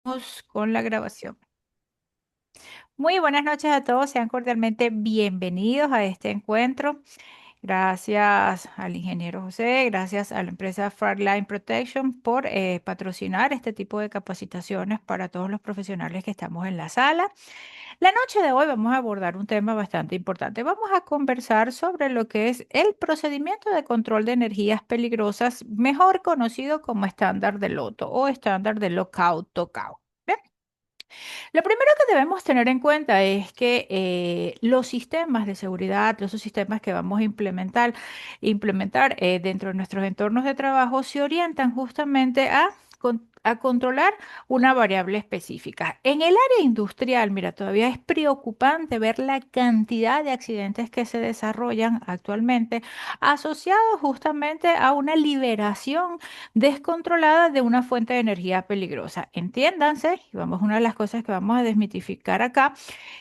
Vamos con la grabación. Muy buenas noches a todos, sean cordialmente bienvenidos a este encuentro. Gracias al ingeniero José, gracias a la empresa Frontline Protection por patrocinar este tipo de capacitaciones para todos los profesionales que estamos en la sala. La noche de hoy vamos a abordar un tema bastante importante. Vamos a conversar sobre lo que es el procedimiento de control de energías peligrosas, mejor conocido como estándar de Loto o estándar de Lockout-Tockout. Lo primero que debemos tener en cuenta es que los sistemas de seguridad, los sistemas que vamos a implementar dentro de nuestros entornos de trabajo se orientan justamente a controlar una variable específica. En el área industrial, mira, todavía es preocupante ver la cantidad de accidentes que se desarrollan actualmente asociados justamente a una liberación descontrolada de una fuente de energía peligrosa. Entiéndanse, y vamos a una de las cosas que vamos a desmitificar acá,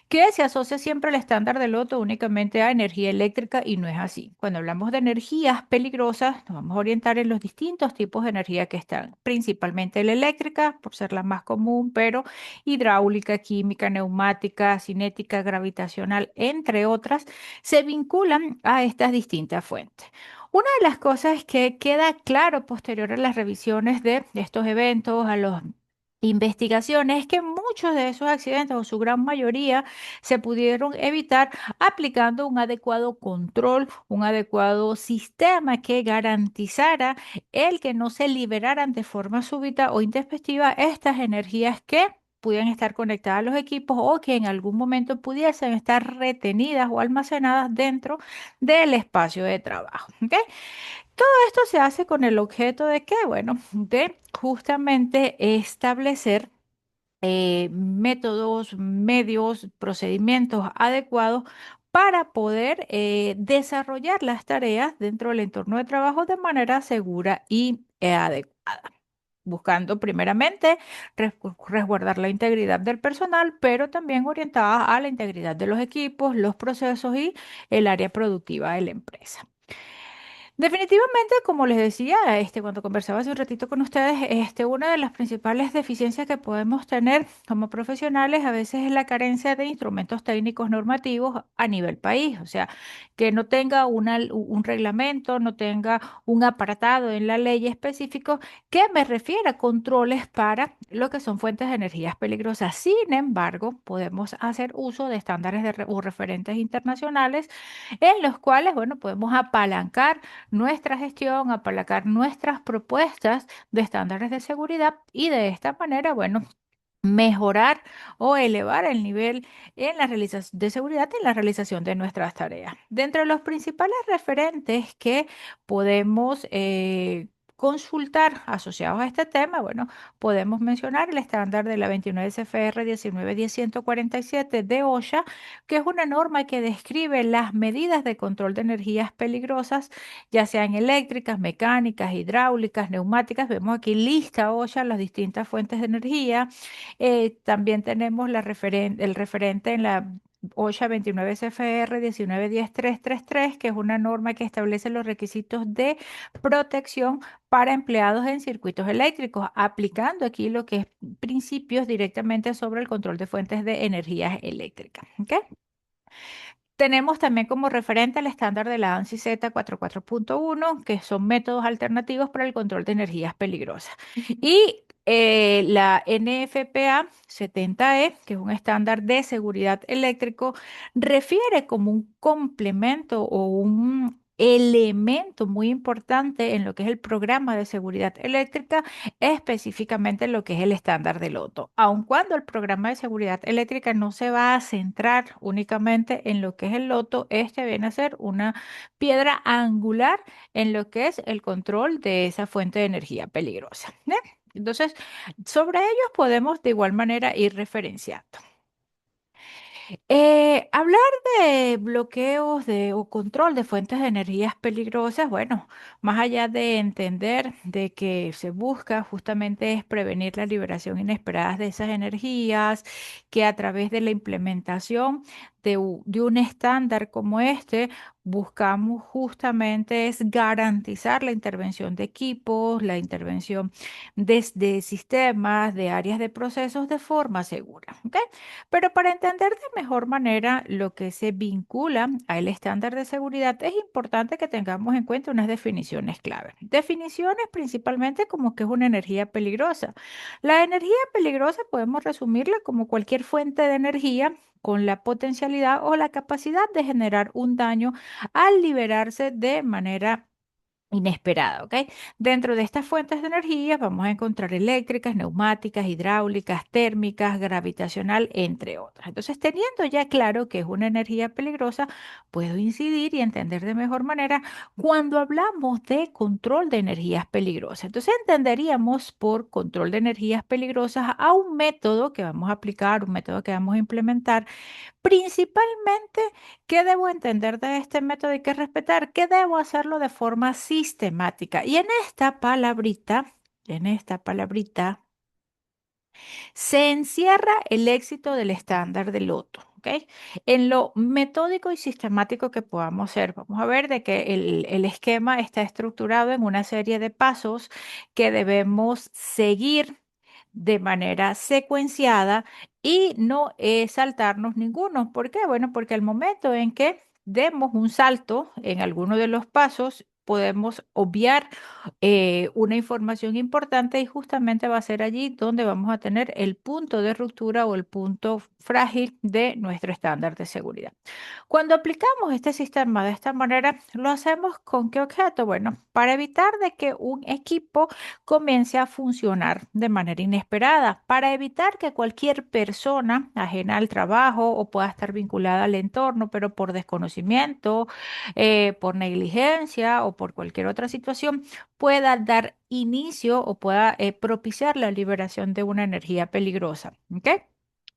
que se asocia siempre el estándar de Loto únicamente a energía eléctrica y no es así. Cuando hablamos de energías peligrosas, nos vamos a orientar en los distintos tipos de energía que están, principalmente la eléctrica, por ser la más común, pero hidráulica, química, neumática, cinética, gravitacional, entre otras, se vinculan a estas distintas fuentes. Una de las cosas que queda claro posterior a las revisiones de estos eventos, a los investigaciones, es que muchos de esos accidentes o su gran mayoría se pudieron evitar aplicando un adecuado control, un adecuado sistema que garantizara el que no se liberaran de forma súbita o intempestiva estas energías que pudieran estar conectadas a los equipos o que en algún momento pudiesen estar retenidas o almacenadas dentro del espacio de trabajo. ¿Ok? Todo esto se hace con el objeto de qué, bueno, de justamente establecer métodos, medios, procedimientos adecuados para poder desarrollar las tareas dentro del entorno de trabajo de manera segura y adecuada, buscando primeramente resguardar la integridad del personal, pero también orientada a la integridad de los equipos, los procesos y el área productiva de la empresa. Definitivamente, como les decía, cuando conversaba hace un ratito con ustedes, una de las principales deficiencias que podemos tener como profesionales a veces es la carencia de instrumentos técnicos normativos a nivel país. O sea, que no tenga un reglamento, no tenga un apartado en la ley específico que me refiera a controles para lo que son fuentes de energías peligrosas. Sin embargo, podemos hacer uso de estándares o referentes internacionales en los cuales, bueno, podemos apalancar nuestra gestión, apalancar nuestras propuestas de estándares de seguridad y de esta manera, bueno, mejorar o elevar el nivel en la realización de seguridad en la realización de nuestras tareas. Dentro de los principales referentes que podemos consultar asociados a este tema, bueno, podemos mencionar el estándar de la 29 CFR 19.10.147 de OSHA, que es una norma que describe las medidas de control de energías peligrosas, ya sean eléctricas, mecánicas, hidráulicas, neumáticas. Vemos aquí lista OSHA las distintas fuentes de energía. También tenemos el referente en la OSHA 29 CFR 19.10.333, que es una norma que establece los requisitos de protección para empleados en circuitos eléctricos, aplicando aquí lo que es principios directamente sobre el control de fuentes de energías eléctricas. ¿Ok? Tenemos también como referente el estándar de la ANSI Z 44.1, que son métodos alternativos para el control de energías peligrosas. Y la NFPA 70E, que es un estándar de seguridad eléctrico, refiere como un complemento o un elemento muy importante en lo que es el programa de seguridad eléctrica, específicamente lo que es el estándar del Loto. Aun cuando el programa de seguridad eléctrica no se va a centrar únicamente en lo que es el Loto, este viene a ser una piedra angular en lo que es el control de esa fuente de energía peligrosa. ¿Bien? Entonces, sobre ellos podemos de igual manera ir referenciando. Hablar de bloqueos o control de fuentes de energías peligrosas, bueno, más allá de entender de que se busca justamente es prevenir la liberación inesperada de esas energías, que a través de la implementación de un estándar como este, buscamos justamente es garantizar la intervención de equipos, la intervención desde sistemas, de áreas de procesos de forma segura. ¿Ok? Pero para entender de mejor manera lo que se vincula al estándar de seguridad, es importante que tengamos en cuenta unas definiciones clave. Definiciones principalmente como que es una energía peligrosa. La energía peligrosa podemos resumirla como cualquier fuente de energía con la potencialidad o la capacidad de generar un daño al liberarse de manera inesperada, ¿ok? Dentro de estas fuentes de energía vamos a encontrar eléctricas, neumáticas, hidráulicas, térmicas, gravitacional, entre otras. Entonces, teniendo ya claro que es una energía peligrosa, puedo incidir y entender de mejor manera cuando hablamos de control de energías peligrosas. Entonces, entenderíamos por control de energías peligrosas a un método que vamos a aplicar, un método que vamos a implementar. Principalmente, ¿qué debo entender de este método y qué respetar? ¿Qué debo hacerlo de forma sistemática? Y en esta palabrita, se encierra el éxito del estándar del loto, ¿ok? En lo metódico y sistemático que podamos ser. Vamos a ver de que el esquema está estructurado en una serie de pasos que debemos seguir de manera secuenciada y no saltarnos ninguno. ¿Por qué? Bueno, porque al momento en que demos un salto en alguno de los pasos, podemos obviar una información importante y justamente va a ser allí donde vamos a tener el punto de ruptura o el punto frágil de nuestro estándar de seguridad. Cuando aplicamos este sistema de esta manera, ¿lo hacemos con qué objeto? Bueno, para evitar de que un equipo comience a funcionar de manera inesperada, para evitar que cualquier persona ajena al trabajo o pueda estar vinculada al entorno, pero por desconocimiento, por negligencia o por cualquier otra situación, pueda dar inicio o pueda propiciar la liberación de una energía peligrosa. ¿Ok?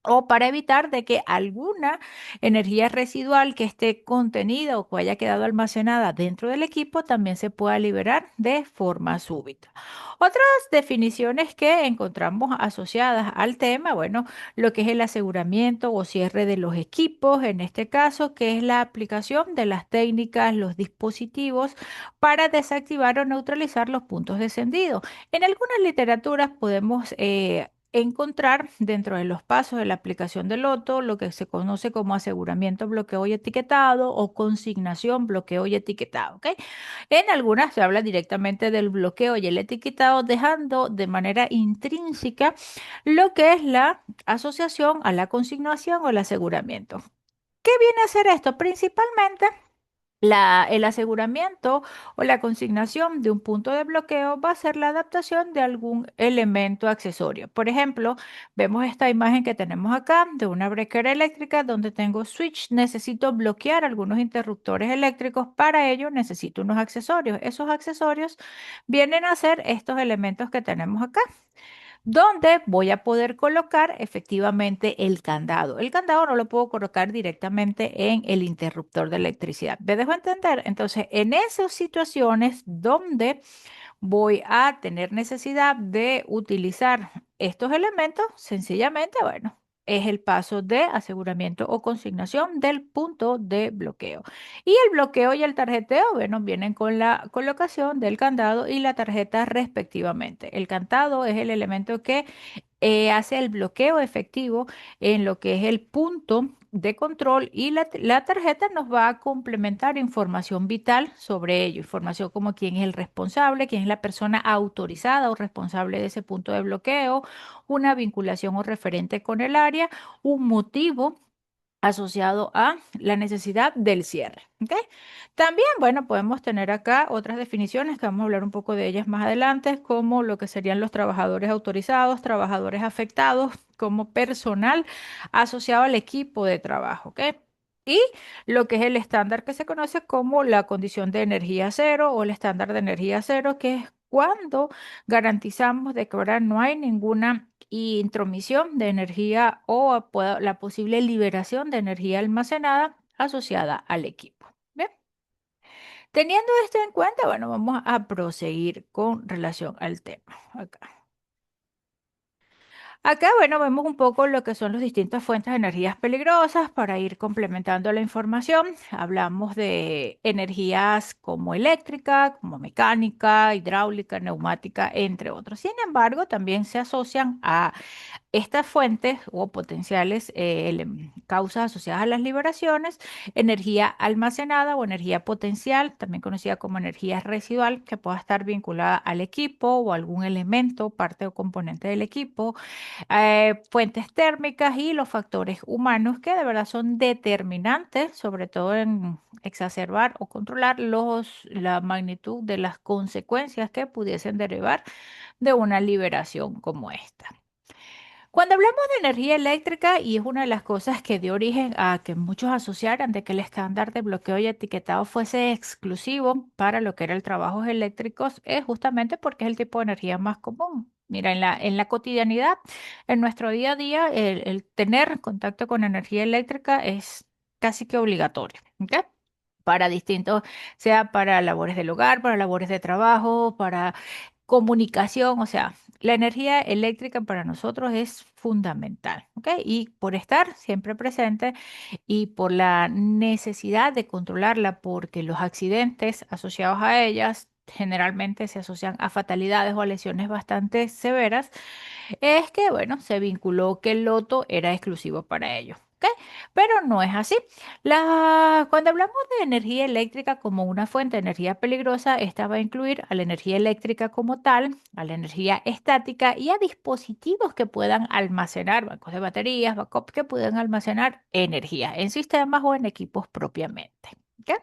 O para evitar de que alguna energía residual que esté contenida o que haya quedado almacenada dentro del equipo también se pueda liberar de forma súbita. Otras definiciones que encontramos asociadas al tema, bueno, lo que es el aseguramiento o cierre de los equipos, en este caso, que es la aplicación de las técnicas, los dispositivos para desactivar o neutralizar los puntos de encendido. En algunas literaturas podemos encontrar dentro de los pasos de la aplicación del loto lo que se conoce como aseguramiento, bloqueo y etiquetado o consignación, bloqueo y etiquetado, ¿ok? En algunas se habla directamente del bloqueo y el etiquetado, dejando de manera intrínseca lo que es la asociación a la consignación o el aseguramiento. ¿Qué viene a hacer esto? Principalmente el aseguramiento o la consignación de un punto de bloqueo va a ser la adaptación de algún elemento accesorio. Por ejemplo, vemos esta imagen que tenemos acá de una breaker eléctrica donde tengo switch. Necesito bloquear algunos interruptores eléctricos. Para ello necesito unos accesorios. Esos accesorios vienen a ser estos elementos que tenemos acá, donde voy a poder colocar efectivamente el candado. El candado no lo puedo colocar directamente en el interruptor de electricidad. ¿Me dejo entender? Entonces, en esas situaciones donde voy a tener necesidad de utilizar estos elementos, sencillamente, bueno, es el paso de aseguramiento o consignación del punto de bloqueo. Y el bloqueo y el tarjeteo, bueno, vienen con la colocación del candado y la tarjeta respectivamente. El candado es el elemento que hace el bloqueo efectivo en lo que es el punto de control y la tarjeta nos va a complementar información vital sobre ello, información como quién es el responsable, quién es la persona autorizada o responsable de ese punto de bloqueo, una vinculación o referente con el área, un motivo asociado a la necesidad del cierre. ¿Ok? También, bueno, podemos tener acá otras definiciones que vamos a hablar un poco de ellas más adelante, como lo que serían los trabajadores autorizados, trabajadores afectados, como personal asociado al equipo de trabajo. ¿Ok? Y lo que es el estándar que se conoce como la condición de energía cero o el estándar de energía cero, que es cuando garantizamos de que ahora no hay ninguna intromisión de energía o la posible liberación de energía almacenada asociada al equipo. Bien, teniendo esto en cuenta, bueno, vamos a proseguir con relación al tema. Acá. Acá, bueno, vemos un poco lo que son las distintas fuentes de energías peligrosas para ir complementando la información. Hablamos de energías como eléctrica, como mecánica, hidráulica, neumática, entre otros. Sin embargo, también se asocian a estas fuentes o potenciales causas asociadas a las liberaciones, energía almacenada o energía potencial, también conocida como energía residual, que pueda estar vinculada al equipo o algún elemento, parte o componente del equipo, fuentes térmicas y los factores humanos que de verdad son determinantes, sobre todo en exacerbar o controlar la magnitud de las consecuencias que pudiesen derivar de una liberación como esta. Cuando hablamos de energía eléctrica, y es una de las cosas que dio origen a que muchos asociaran de que el estándar de bloqueo y etiquetado fuese exclusivo para lo que era el trabajo eléctricos, es justamente porque es el tipo de energía más común. Mira, en la cotidianidad, en nuestro día a día, el tener contacto con energía eléctrica es casi que obligatorio, ¿ok? Para distintos, sea para labores del hogar, para labores de trabajo, para comunicación, o sea, la energía eléctrica para nosotros es fundamental, ¿ok? Y por estar siempre presente y por la necesidad de controlarla, porque los accidentes asociados a ellas generalmente se asocian a fatalidades o a lesiones bastante severas, es que, bueno, se vinculó que el loto era exclusivo para ellos. ¿Ok? Pero no es así. Cuando hablamos de energía eléctrica como una fuente de energía peligrosa, esta va a incluir a la energía eléctrica como tal, a la energía estática y a dispositivos que puedan almacenar, bancos de baterías, backup que puedan almacenar energía en sistemas o en equipos propiamente. ¿Ok?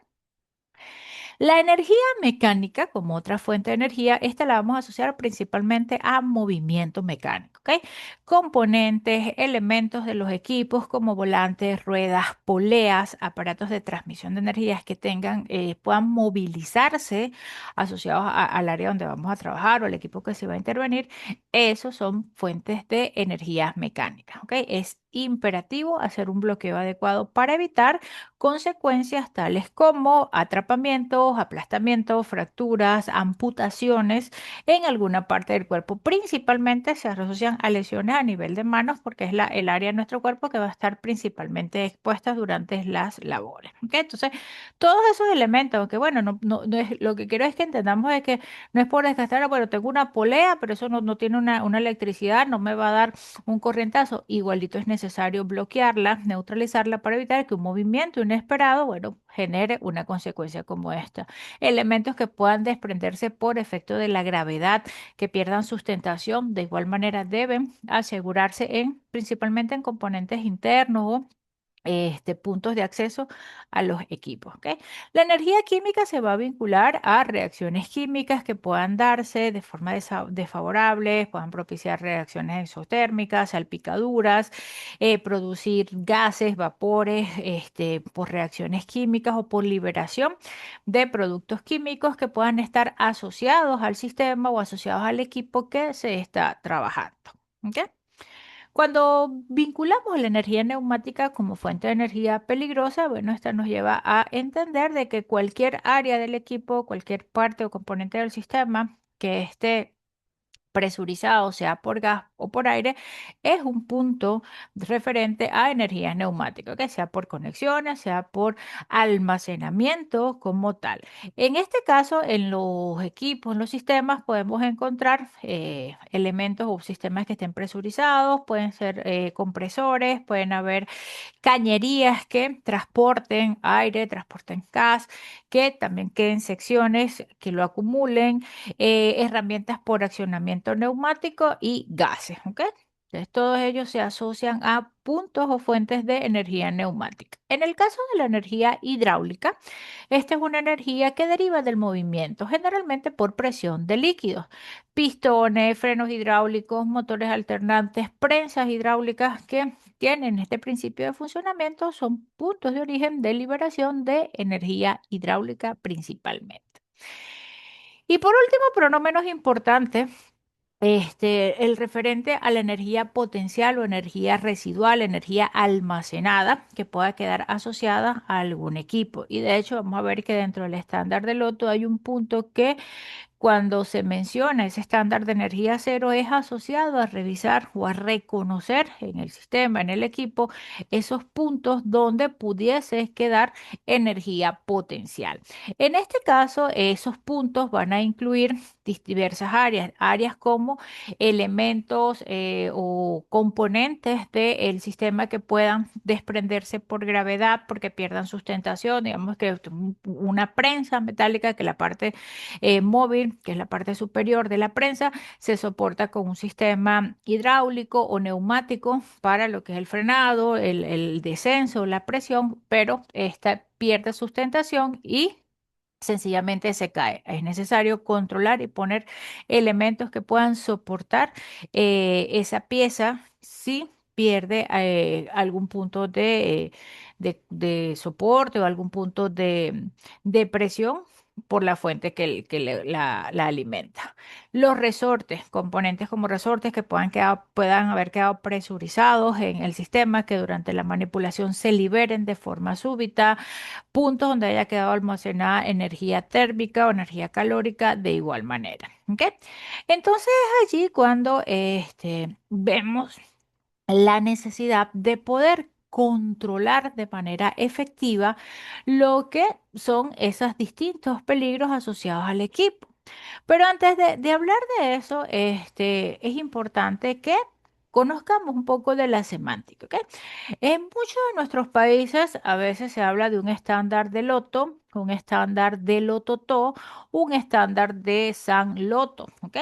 La energía mecánica, como otra fuente de energía, esta la vamos a asociar principalmente a movimiento mecánico, ¿ok? Componentes, elementos de los equipos como volantes, ruedas, poleas, aparatos de transmisión de energías que tengan, puedan movilizarse asociados al área donde vamos a trabajar o al equipo que se va a intervenir. Esos son fuentes de energías mecánicas, ¿ok? Es imperativo hacer un bloqueo adecuado para evitar consecuencias tales como atrapamientos, aplastamientos, fracturas, amputaciones en alguna parte del cuerpo. Principalmente se asocian a lesiones a nivel de manos porque es el área de nuestro cuerpo que va a estar principalmente expuesta durante las labores. ¿Ok? Entonces, todos esos elementos, que bueno, no es, lo que quiero es que entendamos es que no es por desgastar, bueno, tengo una polea, pero eso no tiene una electricidad, no me va a dar un corrientazo, igualito es necesario bloquearla, neutralizarla para evitar que un movimiento inesperado, bueno, genere una consecuencia como esta. Elementos que puedan desprenderse por efecto de la gravedad, que pierdan sustentación, de igual manera deben asegurarse principalmente en componentes internos o puntos de acceso a los equipos. ¿Ok? La energía química se va a vincular a reacciones químicas que puedan darse de forma desfavorable, puedan propiciar reacciones exotérmicas, salpicaduras, producir gases, vapores, por reacciones químicas o por liberación de productos químicos que puedan estar asociados al sistema o asociados al equipo que se está trabajando. ¿Ok? Cuando vinculamos la energía neumática como fuente de energía peligrosa, bueno, esta nos lleva a entender de que cualquier área del equipo, cualquier parte o componente del sistema que esté presurizado, sea por gas o por aire, es un punto referente a energías neumáticas, que sea por conexiones, sea por almacenamiento como tal. En este caso, en los equipos, en los sistemas, podemos encontrar elementos o sistemas que estén presurizados, pueden ser compresores, pueden haber cañerías que transporten aire, transporten gas, que también queden secciones que lo acumulen, herramientas por accionamiento neumático y gases, ¿ok? Entonces, todos ellos se asocian a puntos o fuentes de energía neumática. En el caso de la energía hidráulica, esta es una energía que deriva del movimiento, generalmente por presión de líquidos. Pistones, frenos hidráulicos, motores alternantes, prensas hidráulicas que tienen este principio de funcionamiento son puntos de origen de liberación de energía hidráulica principalmente. Y por último, pero no menos importante, el referente a la energía potencial o energía residual, energía almacenada que pueda quedar asociada a algún equipo. Y de hecho, vamos a ver que dentro del estándar de Loto hay un punto que Cuando se menciona ese estándar de energía cero, es asociado a revisar o a reconocer en el sistema, en el equipo, esos puntos donde pudiese quedar energía potencial. En este caso, esos puntos van a incluir diversas áreas, áreas como elementos o componentes del sistema que puedan desprenderse por gravedad porque pierdan sustentación, digamos que una prensa metálica que la parte móvil, que es la parte superior de la prensa, se soporta con un sistema hidráulico o neumático para lo que es el frenado, el descenso, la presión, pero esta pierde sustentación y sencillamente se cae. Es necesario controlar y poner elementos que puedan soportar esa pieza si pierde algún punto de soporte o algún punto de presión por la fuente la alimenta. Los resortes, componentes como resortes que puedan haber quedado presurizados en el sistema, que durante la manipulación se liberen de forma súbita, puntos donde haya quedado almacenada energía térmica o energía calórica de igual manera. ¿Ok? Entonces allí cuando vemos la necesidad de poder controlar de manera efectiva lo que son esos distintos peligros asociados al equipo. Pero antes de hablar de eso, es importante que conozcamos un poco de la semántica, ¿ok? En muchos de nuestros países a veces se habla de un estándar de loto, un estándar de lototo, un estándar de San Loto, ¿ok?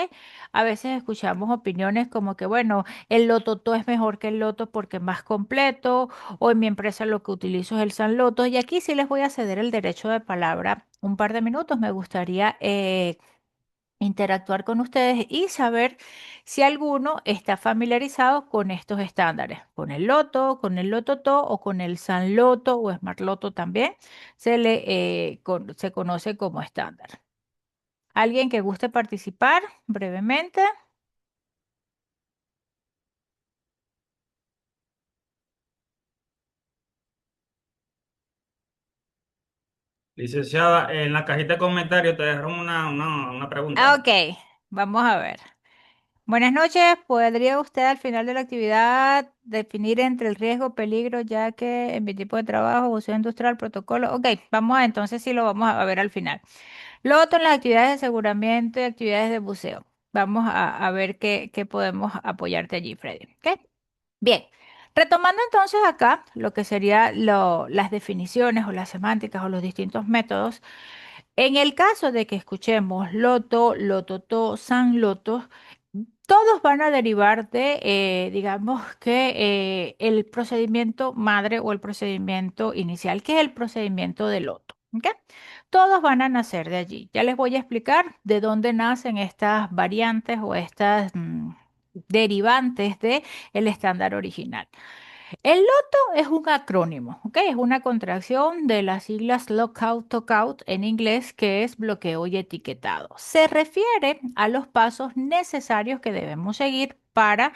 A veces escuchamos opiniones como que, bueno, el lototo es mejor que el loto porque es más completo, o en mi empresa lo que utilizo es el San Loto. Y aquí sí les voy a ceder el derecho de palabra un par de minutos. Me gustaría interactuar con ustedes y saber si alguno está familiarizado con estos estándares, con el Loto, con el Lototo o con el San Loto o Smart Loto también se conoce como estándar. ¿Alguien que guste participar brevemente? Licenciada, en la cajita de comentarios te dejaron una Ah, pregunta. ok, vamos a ver. Buenas noches. ¿Podría usted al final de la actividad definir entre el riesgo, peligro, ya que en mi tipo de trabajo, uso industrial, protocolo? Ok, vamos a entonces sí lo vamos a ver al final. Lo otro en las actividades de aseguramiento y actividades de buceo. Vamos a ver qué podemos apoyarte allí, Freddy. ¿Ok? Bien. Retomando entonces acá lo que serían las definiciones o las semánticas o los distintos métodos. En el caso de que escuchemos loto, lototo, san loto, todos van a derivar de, digamos que el procedimiento madre o el procedimiento inicial, que es el procedimiento de loto. ¿Ok? Todos van a nacer de allí. Ya les voy a explicar de dónde nacen estas variantes o estas derivantes de el estándar original. El loto es un acrónimo, ¿ok? Es una contracción de las siglas Lockout, Talkout en inglés, que es bloqueo y etiquetado. Se refiere a los pasos necesarios que debemos seguir para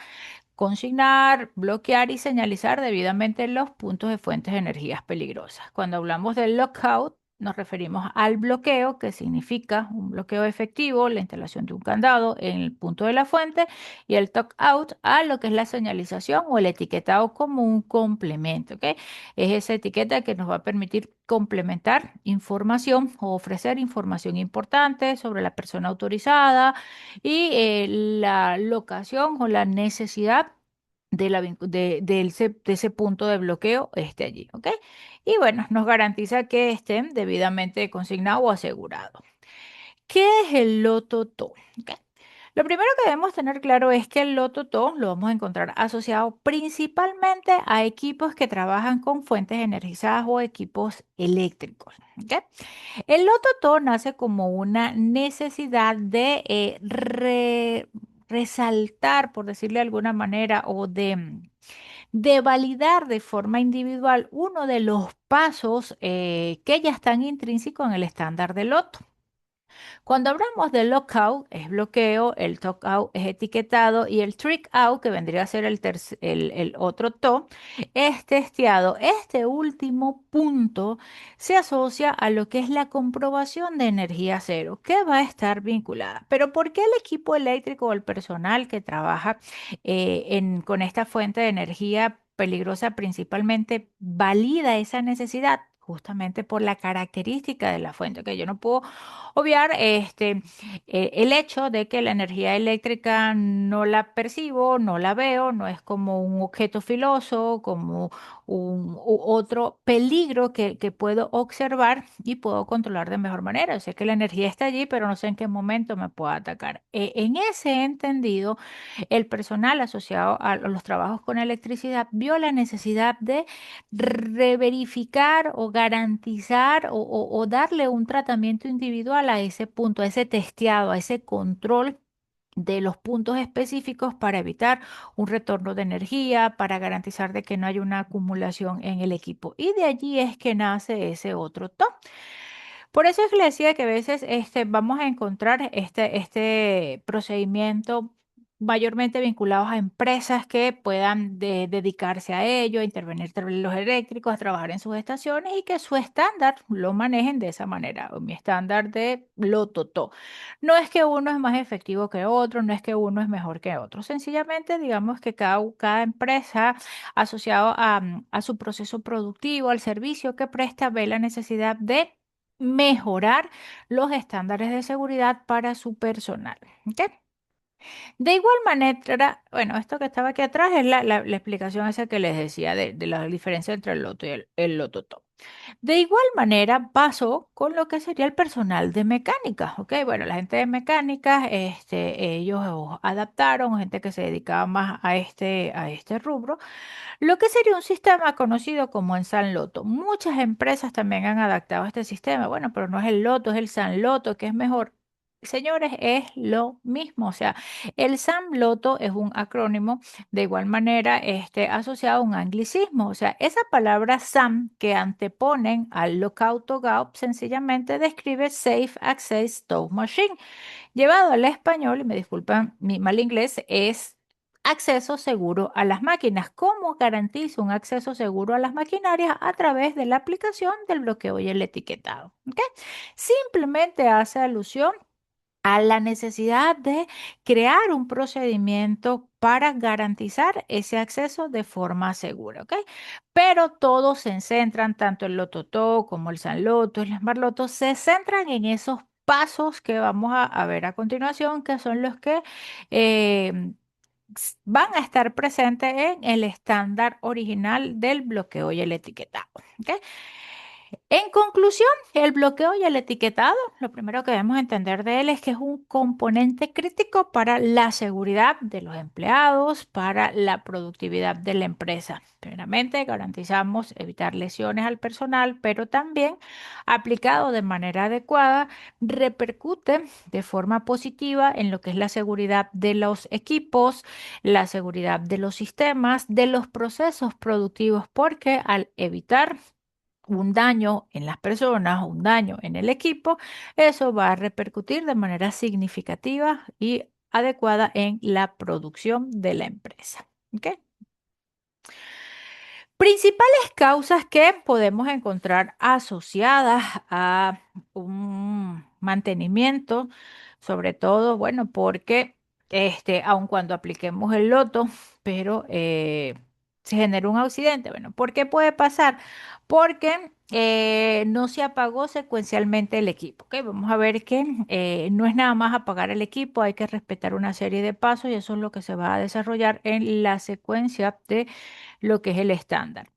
consignar, bloquear y señalizar debidamente los puntos de fuentes de energías peligrosas. Cuando hablamos del lockout, nos referimos al bloqueo, que significa un bloqueo efectivo, la instalación de un candado en el punto de la fuente, y el talk out a lo que es la señalización o el etiquetado como un complemento, ¿ok? Es esa etiqueta que nos va a permitir complementar información o ofrecer información importante sobre la persona autorizada y la locación o la necesidad de ese punto de bloqueo esté allí, ¿ok? Y bueno, nos garantiza que estén debidamente consignados o asegurados. ¿Qué es el loto-to? ¿Ok? Lo primero que debemos tener claro es que el loto-to lo vamos a encontrar asociado principalmente a equipos que trabajan con fuentes energizadas o equipos eléctricos. ¿Ok? El loto-to nace como una necesidad de resaltar, por decirle de alguna manera, o de validar de forma individual uno de los pasos que ya están intrínsecos en el estándar de loto. Cuando hablamos de lockout, es bloqueo, el out es etiquetado y el trick out, que vendría a ser el otro to, es testeado. Este último punto se asocia a lo que es la comprobación de energía cero, que va a estar vinculada. Pero ¿por qué el equipo eléctrico o el personal que trabaja con esta fuente de energía peligrosa principalmente valida esa necesidad? Justamente por la característica de la fuente, que yo no puedo obviar el hecho de que la energía eléctrica no la percibo, no la veo, no es como un objeto filoso, como otro peligro que puedo observar y puedo controlar de mejor manera. Yo sé que la energía está allí, pero no sé en qué momento me pueda atacar. En ese entendido, el personal asociado a los trabajos con electricidad vio la necesidad de reverificar o garantizar o darle un tratamiento individual a ese punto, a ese testeado, a ese control de los puntos específicos para evitar un retorno de energía, para garantizar de que no haya una acumulación en el equipo. Y de allí es que nace ese otro top. Por eso es que le decía que a veces vamos a encontrar este procedimiento mayormente vinculados a empresas que puedan dedicarse a ello, a intervenir los eléctricos, a trabajar en sus estaciones y que su estándar lo manejen de esa manera, o mi estándar de lo totó. No es que uno es más efectivo que otro, no es que uno es mejor que otro, sencillamente digamos que cada empresa asociado a su proceso productivo, al servicio que presta, ve la necesidad de mejorar los estándares de seguridad para su personal. ¿Ok? De igual manera, bueno, esto que estaba aquí atrás es la explicación esa que les decía de la diferencia entre el loto y el loto top. De igual manera pasó con lo que sería el personal de mecánica, ¿ok? Bueno, la gente de mecánica, ellos adaptaron, gente que se dedicaba más a este rubro, lo que sería un sistema conocido como en San Loto. Muchas empresas también han adaptado este sistema. Bueno, pero no es el Loto, es el San Loto, que es mejor. Señores, es lo mismo. O sea, el San Loto es un acrónimo de igual manera asociado a un anglicismo. O sea, esa palabra SAM que anteponen al Lockout Out sencillamente describe Safe Access Tow Machine. Llevado al español, y me disculpan mi mal inglés, es acceso seguro a las máquinas. ¿Cómo garantizo un acceso seguro a las maquinarias? A través de la aplicación del bloqueo y el etiquetado. ¿Ok? Simplemente hace alusión a la necesidad de crear un procedimiento para garantizar ese acceso de forma segura, ¿ok? Pero todos se centran, tanto el Lototó como el San Loto, el Smart Loto, se centran en esos pasos que vamos a ver a continuación, que son los que eh, van a estar presentes en el estándar original del bloqueo y el etiquetado, ¿ok? En conclusión, el bloqueo y el etiquetado, lo primero que debemos entender de él es que es un componente crítico para la seguridad de los empleados, para la productividad de la empresa. Primeramente, garantizamos evitar lesiones al personal, pero también aplicado de manera adecuada, repercute de forma positiva en lo que es la seguridad de los equipos, la seguridad de los sistemas, de los procesos productivos, porque al evitar un daño en las personas, un daño en el equipo, eso va a repercutir de manera significativa y adecuada en la producción de la empresa. ¿Ok? Principales causas que podemos encontrar asociadas a un mantenimiento, sobre todo, bueno, porque aun cuando apliquemos el loto, pero se genera un accidente. Bueno, ¿por qué puede pasar? Porque no se apagó secuencialmente el equipo. ¿Ok? Vamos a ver que no es nada más apagar el equipo, hay que respetar una serie de pasos y eso es lo que se va a desarrollar en la secuencia de lo que es el estándar.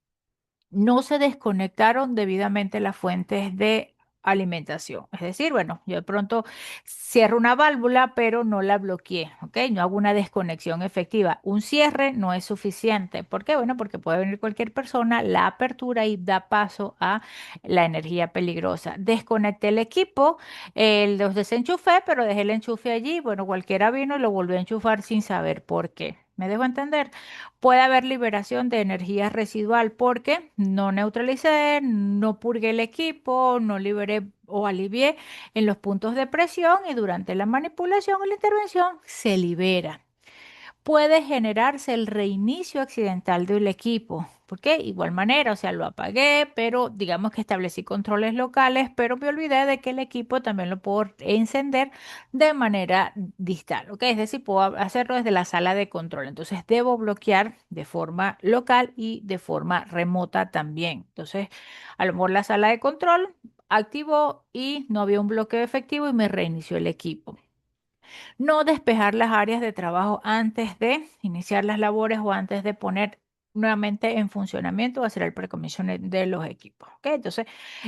No se desconectaron debidamente las fuentes de alimentación. Es decir, bueno, yo de pronto cierro una válvula, pero no la bloqueé, ¿ok? No hago una desconexión efectiva. Un cierre no es suficiente. ¿Por qué? Bueno, porque puede venir cualquier persona, la apertura y da paso a la energía peligrosa. Desconecté el equipo, los desenchufé, pero dejé el enchufe allí. Bueno, cualquiera vino y lo volvió a enchufar sin saber por qué. ¿Me dejo entender? Puede haber liberación de energía residual porque no neutralicé, no purgué el equipo, no liberé o alivié en los puntos de presión y durante la manipulación o la intervención se libera. Puede generarse el reinicio accidental del equipo. ¿Por qué? Igual manera, o sea, lo apagué, pero digamos que establecí controles locales, pero me olvidé de que el equipo también lo puedo encender de manera distal, ¿ok? Es decir, puedo hacerlo desde la sala de control. Entonces, debo bloquear de forma local y de forma remota también. Entonces, a lo mejor la sala de control activó y no había un bloqueo efectivo y me reinició el equipo. No despejar las áreas de trabajo antes de iniciar las labores o antes de poner nuevamente en funcionamiento o hacer el precomisión de los equipos. ¿Ok? Entonces,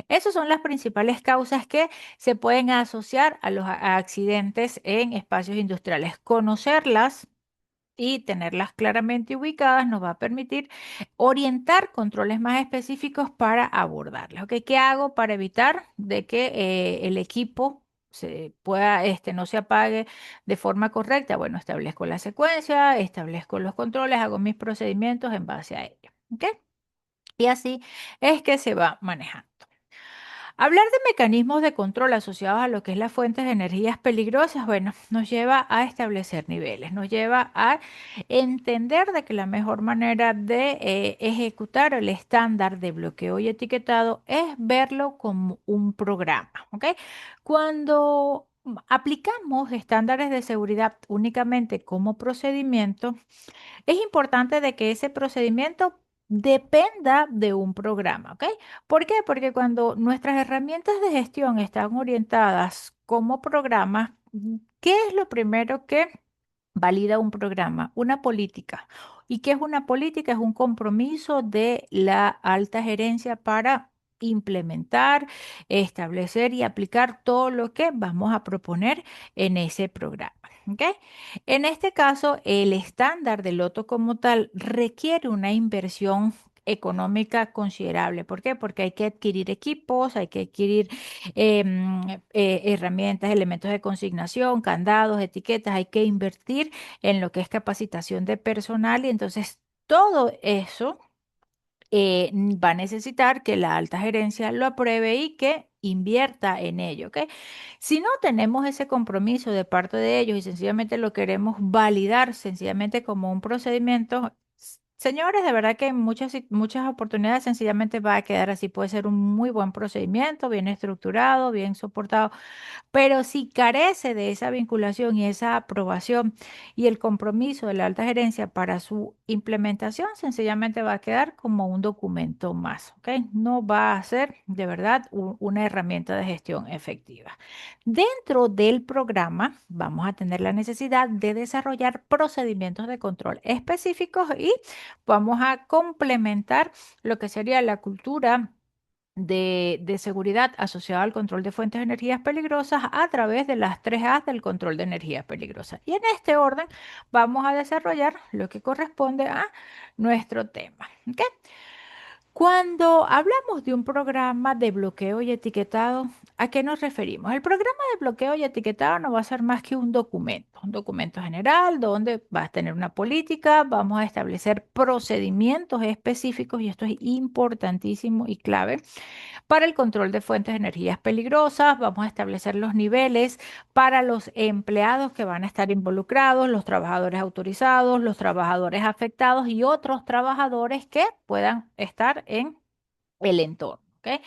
esas son las principales causas que se pueden asociar a los accidentes en espacios industriales. Conocerlas y tenerlas claramente ubicadas nos va a permitir orientar controles más específicos para abordarlas. ¿Ok? ¿Qué hago para evitar de que el equipo no se apague de forma correcta? Bueno, establezco la secuencia, establezco los controles, hago mis procedimientos en base a ello. ¿Ok? Y así es que se va manejando. Hablar de mecanismos de control asociados a lo que es las fuentes de energías peligrosas, bueno, nos lleva a establecer niveles, nos lleva a entender de que la mejor manera de ejecutar el estándar de bloqueo y etiquetado es verlo como un programa, ¿ok? Cuando aplicamos estándares de seguridad únicamente como procedimiento, es importante de que ese procedimiento dependa de un programa, ¿ok? ¿Por qué? Porque cuando nuestras herramientas de gestión están orientadas como programas, ¿qué es lo primero que valida un programa? Una política. ¿Y qué es una política? Es un compromiso de la alta gerencia para implementar, establecer y aplicar todo lo que vamos a proponer en ese programa. ¿Ok? En este caso, el estándar del loto como tal requiere una inversión económica considerable. ¿Por qué? Porque hay que adquirir equipos, hay que adquirir herramientas, elementos de consignación, candados, etiquetas, hay que invertir en lo que es capacitación de personal y entonces todo eso va a necesitar que la alta gerencia lo apruebe y que invierta en ello, ¿ok? Si no tenemos ese compromiso de parte de ellos y sencillamente lo queremos validar sencillamente como un procedimiento, señores, de verdad que en muchas oportunidades sencillamente va a quedar así. Puede ser un muy buen procedimiento, bien estructurado, bien soportado, pero si carece de esa vinculación y esa aprobación y el compromiso de la alta gerencia para su implementación, sencillamente va a quedar como un documento más, ¿ok? No va a ser de verdad una herramienta de gestión efectiva. Dentro del programa vamos a tener la necesidad de desarrollar procedimientos de control específicos y vamos a complementar lo que sería la cultura de seguridad asociada al control de fuentes de energías peligrosas a través de las 3 A del control de energías peligrosas. Y en este orden vamos a desarrollar lo que corresponde a nuestro tema. ¿Ok? Cuando hablamos de un programa de bloqueo y etiquetado, ¿a qué nos referimos? El programa de bloqueo y etiquetado no va a ser más que un documento general donde vas a tener una política, vamos a establecer procedimientos específicos y esto es importantísimo y clave para el control de fuentes de energías peligrosas. Vamos a establecer los niveles para los empleados que van a estar involucrados, los trabajadores autorizados, los trabajadores afectados y otros trabajadores que puedan estar en el entorno. ¿Ok?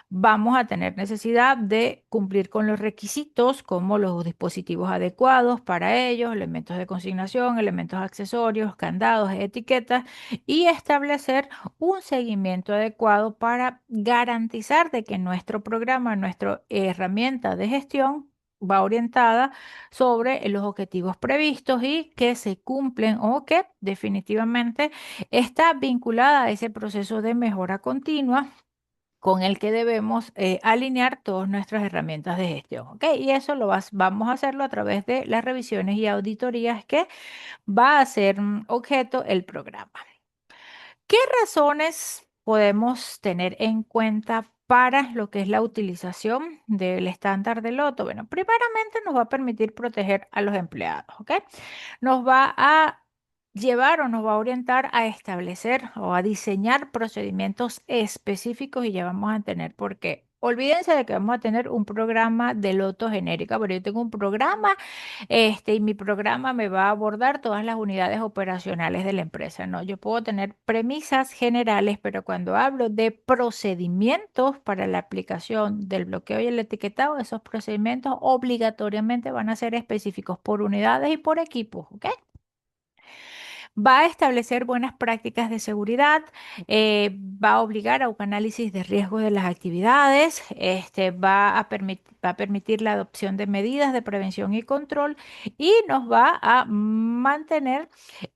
Vamos a tener necesidad de cumplir con los requisitos como los dispositivos adecuados para ellos, elementos de consignación, elementos accesorios, candados, etiquetas y establecer un seguimiento adecuado para garantizar de que nuestro programa, nuestra herramienta de gestión va orientada sobre los objetivos previstos y que se cumplen o que definitivamente está vinculada a ese proceso de mejora continua con el que debemos alinear todas nuestras herramientas de gestión, ¿ok? Y eso vamos a hacerlo a través de las revisiones y auditorías que va a ser objeto el programa. ¿Qué razones podemos tener en cuenta para lo que es la utilización del estándar de loto? Bueno, primeramente nos va a permitir proteger a los empleados, ¿ok? Nos va a llevar o nos va a orientar a establecer o a diseñar procedimientos específicos y ya vamos a tener, porque olvídense de que vamos a tener un programa de loto genérica, pero yo tengo un programa, y mi programa me va a abordar todas las unidades operacionales de la empresa, ¿no? Yo puedo tener premisas generales, pero cuando hablo de procedimientos para la aplicación del bloqueo y el etiquetado, esos procedimientos obligatoriamente van a ser específicos por unidades y por equipos, ¿ok? Va a establecer buenas prácticas de seguridad, va a obligar a un análisis de riesgo de las actividades, va a permitir la adopción de medidas de prevención y control y nos va a mantener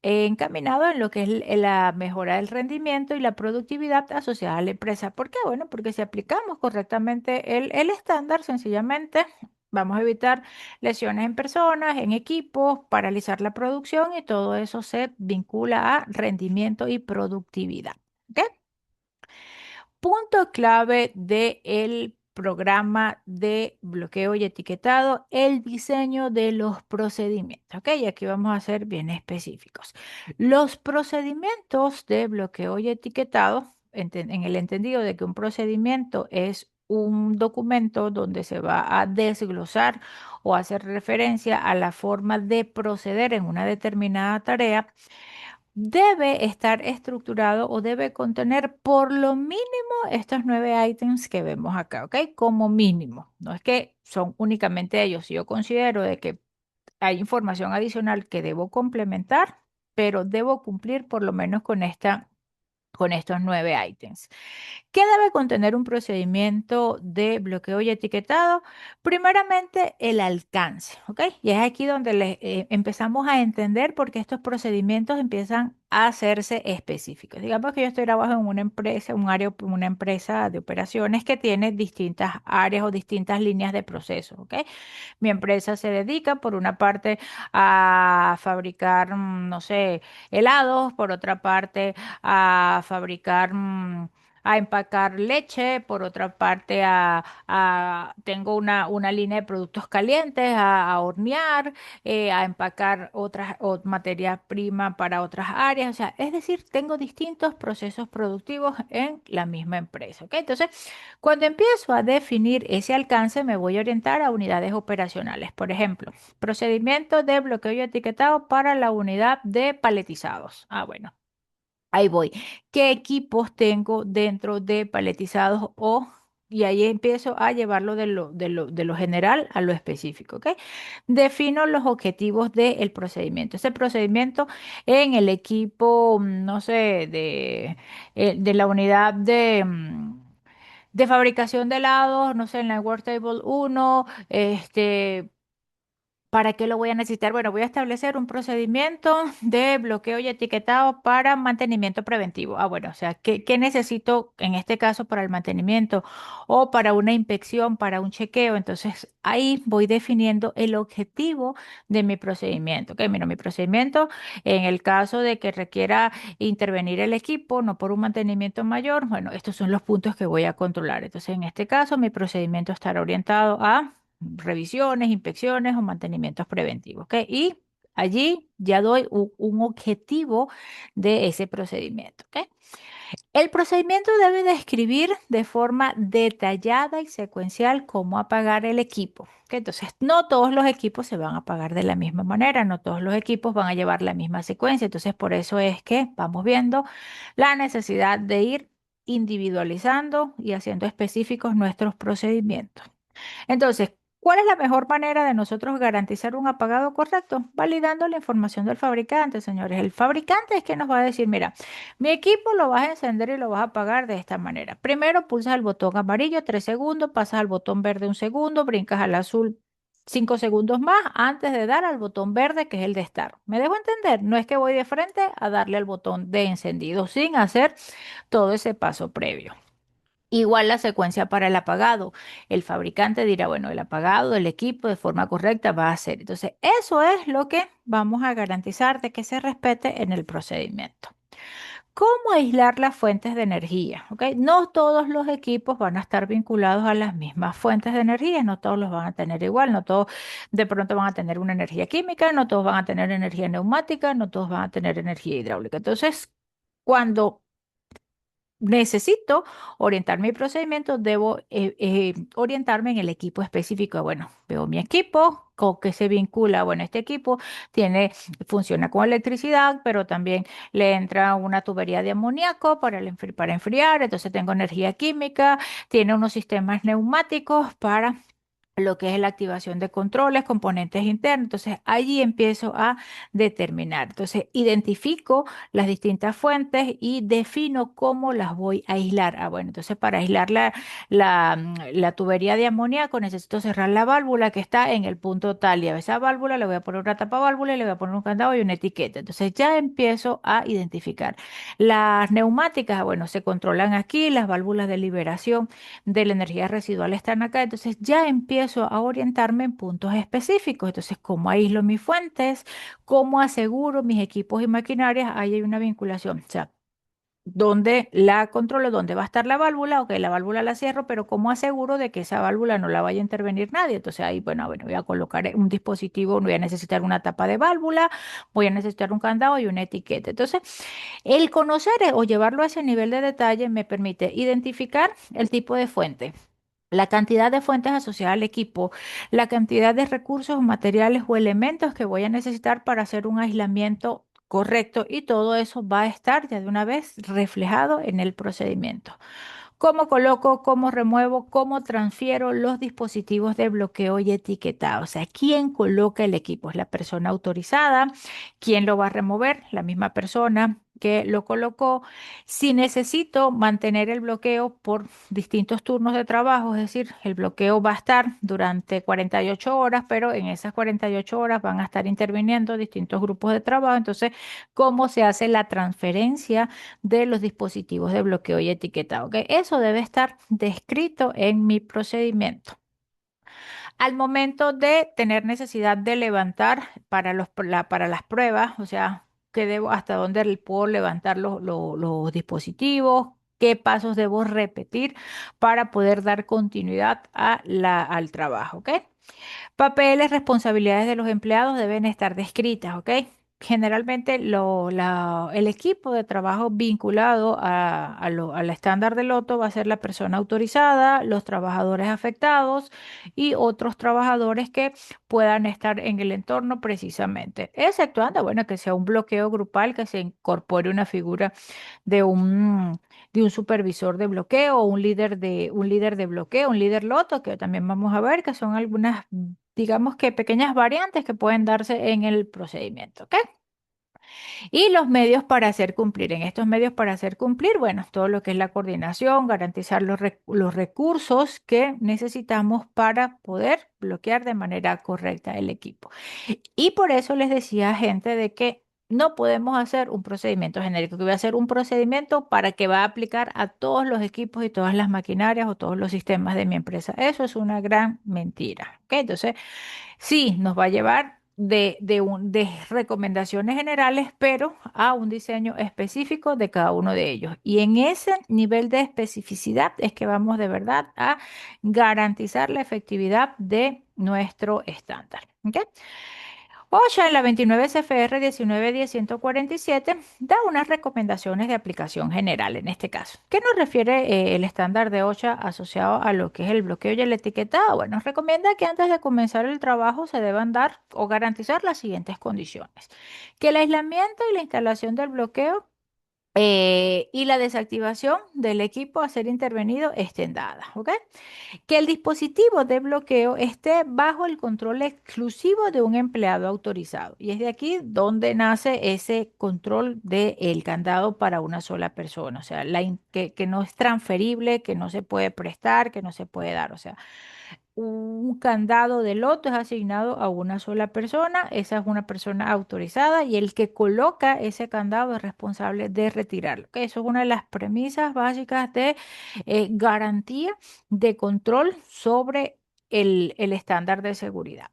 encaminado en lo que es la mejora del rendimiento y la productividad asociada a la empresa. ¿Por qué? Bueno, porque si aplicamos correctamente el estándar, sencillamente vamos a evitar lesiones en personas, en equipos, paralizar la producción y todo eso se vincula a rendimiento y productividad. ¿Ok? Punto clave del programa de bloqueo y etiquetado, el diseño de los procedimientos. ¿Ok? Y aquí vamos a ser bien específicos. Los procedimientos de bloqueo y etiquetado, en el entendido de que un procedimiento es un documento donde se va a desglosar o hacer referencia a la forma de proceder en una determinada tarea, debe estar estructurado o debe contener por lo mínimo estos 9 ítems que vemos acá, ¿ok? Como mínimo. No es que son únicamente ellos. Si yo considero de que hay información adicional que debo complementar, pero debo cumplir por lo menos con estos 9 ítems. ¿Qué debe contener un procedimiento de bloqueo y etiquetado? Primeramente, el alcance, ¿ok? Y es aquí donde empezamos a entender por qué estos procedimientos empiezan a hacerse específicos. Digamos que yo estoy trabajando en una empresa, una empresa de operaciones que tiene distintas áreas o distintas líneas de proceso, ¿ok? Mi empresa se dedica, por una parte, a fabricar, no sé, helados, por otra parte, a fabricar, a empacar leche, por otra parte, tengo una línea de productos calientes, a hornear, a empacar otras materias primas para otras áreas. O sea, es decir, tengo distintos procesos productivos en la misma empresa, ¿ok? Entonces, cuando empiezo a definir ese alcance, me voy a orientar a unidades operacionales. Por ejemplo, procedimiento de bloqueo y etiquetado para la unidad de paletizados. Ah, bueno, ahí voy. ¿Qué equipos tengo dentro de paletizados o... Y ahí empiezo a llevarlo de lo general a lo específico, ¿ok? Defino los objetivos del procedimiento. Ese procedimiento en el equipo, no sé, de la unidad de fabricación de helados, no sé, en la Worktable 1, ¿para qué lo voy a necesitar? Bueno, voy a establecer un procedimiento de bloqueo y etiquetado para mantenimiento preventivo. Ah, bueno, o sea, ¿qué necesito en este caso para el mantenimiento o para una inspección, para un chequeo? Entonces, ahí voy definiendo el objetivo de mi procedimiento. Ok, mira, mi procedimiento en el caso de que requiera intervenir el equipo, no por un mantenimiento mayor, bueno, estos son los puntos que voy a controlar. Entonces, en este caso, mi procedimiento estará orientado a revisiones, inspecciones o mantenimientos preventivos, ¿ok? Y allí ya doy un objetivo de ese procedimiento, ¿ok? El procedimiento debe describir de forma detallada y secuencial cómo apagar el equipo, ¿ok? Entonces, no todos los equipos se van a apagar de la misma manera, no todos los equipos van a llevar la misma secuencia, entonces por eso es que vamos viendo la necesidad de ir individualizando y haciendo específicos nuestros procedimientos. Entonces, ¿cuál es la mejor manera de nosotros garantizar un apagado correcto? Validando la información del fabricante, señores. El fabricante es quien nos va a decir, mira, mi equipo lo vas a encender y lo vas a apagar de esta manera. Primero pulsas el botón amarillo 3 segundos, pasas al botón verde 1 segundo, brincas al azul 5 segundos más antes de dar al botón verde, que es el de Start. ¿Me dejo entender? No es que voy de frente a darle al botón de encendido sin hacer todo ese paso previo. Igual la secuencia para el apagado. El fabricante dirá, bueno, el apagado del equipo de forma correcta va a ser. Entonces, eso es lo que vamos a garantizar de que se respete en el procedimiento. ¿Cómo aislar las fuentes de energía? ¿Ok? No todos los equipos van a estar vinculados a las mismas fuentes de energía, no todos los van a tener igual, no todos de pronto van a tener una energía química, no todos van a tener energía neumática, no todos van a tener energía hidráulica. Entonces, cuando necesito orientar mi procedimiento, debo orientarme en el equipo específico. Bueno, veo mi equipo, con qué se vincula. Bueno, este equipo funciona con electricidad, pero también le entra una tubería de amoníaco para enfriar. Entonces tengo energía química, tiene unos sistemas neumáticos para lo que es la activación de controles, componentes internos. Entonces, allí empiezo a determinar. Entonces, identifico las distintas fuentes y defino cómo las voy a aislar. Ah, bueno, entonces para aislar la tubería de amoníaco necesito cerrar la válvula que está en el punto tal y a esa válvula le voy a poner una tapa válvula y le voy a poner un candado y una etiqueta. Entonces, ya empiezo a identificar. Las neumáticas, ah, bueno, se controlan aquí, las válvulas de liberación de la energía residual están acá, entonces ya empiezo a orientarme en puntos específicos. Entonces, ¿cómo aíslo mis fuentes? ¿Cómo aseguro mis equipos y maquinarias? Ahí hay una vinculación. O sea, ¿dónde la controlo? ¿Dónde va a estar la válvula? Ok, la válvula la cierro, pero ¿cómo aseguro de que esa válvula no la vaya a intervenir nadie? Entonces ahí, bueno, voy a colocar un dispositivo, voy a necesitar una tapa de válvula, voy a necesitar un candado y una etiqueta. Entonces, el conocer o llevarlo a ese nivel de detalle me permite identificar el tipo de fuente, la cantidad de fuentes asociadas al equipo, la cantidad de recursos, materiales o elementos que voy a necesitar para hacer un aislamiento correcto y todo eso va a estar ya de una vez reflejado en el procedimiento. ¿Cómo coloco, cómo remuevo, cómo transfiero los dispositivos de bloqueo y etiquetado? O sea, ¿quién coloca el equipo? ¿Es la persona autorizada? ¿Quién lo va a remover? La misma persona que lo colocó. Si necesito mantener el bloqueo por distintos turnos de trabajo, es decir, el bloqueo va a estar durante 48 horas, pero en esas 48 horas van a estar interviniendo distintos grupos de trabajo. Entonces, ¿cómo se hace la transferencia de los dispositivos de bloqueo y etiquetado? ¿Ok? Eso debe estar descrito en mi procedimiento. Al momento de tener necesidad de levantar para las pruebas, o sea, hasta dónde puedo levantar los dispositivos, qué pasos debo repetir para poder dar continuidad al trabajo, ¿ok? Papeles, responsabilidades de los empleados deben estar descritas, ¿ok? Generalmente el equipo de trabajo vinculado al estándar de Loto va a ser la persona autorizada, los trabajadores afectados y otros trabajadores que puedan estar en el entorno precisamente, exceptuando, bueno, que sea un bloqueo grupal, que se incorpore una figura de un supervisor de bloqueo o un líder de bloqueo, un líder loto, que también vamos a ver que son algunas, digamos que pequeñas variantes que pueden darse en el procedimiento, ¿ok? Y los medios para hacer cumplir. En estos medios para hacer cumplir, bueno, todo lo que es la coordinación, garantizar los recursos que necesitamos para poder bloquear de manera correcta el equipo. Y por eso les decía a gente de que no podemos hacer un procedimiento genérico, que voy a hacer un procedimiento para que va a aplicar a todos los equipos y todas las maquinarias o todos los sistemas de mi empresa. Eso es una gran mentira. ¿Ok? Entonces, sí, nos va a llevar de recomendaciones generales, pero a un diseño específico de cada uno de ellos. Y en ese nivel de especificidad es que vamos de verdad a garantizar la efectividad de nuestro estándar. ¿Ok? OSHA en la 29 CFR 19.10.147 da unas recomendaciones de aplicación general en este caso. ¿Qué nos refiere el estándar de OSHA asociado a lo que es el bloqueo y el etiquetado? Bueno, nos recomienda que antes de comenzar el trabajo se deban dar o garantizar las siguientes condiciones. Que el aislamiento y la instalación del bloqueo y la desactivación del equipo a ser intervenido estén dadas, ¿ok? Que el dispositivo de bloqueo esté bajo el control exclusivo de un empleado autorizado. Y es de aquí donde nace ese control del candado para una sola persona. O sea, que no es transferible, que no se puede prestar, que no se puede dar. O sea, un candado de loto es asignado a una sola persona, esa es una persona autorizada y el que coloca ese candado es responsable de retirarlo. Que eso es una de las premisas básicas de garantía de control sobre el estándar de seguridad.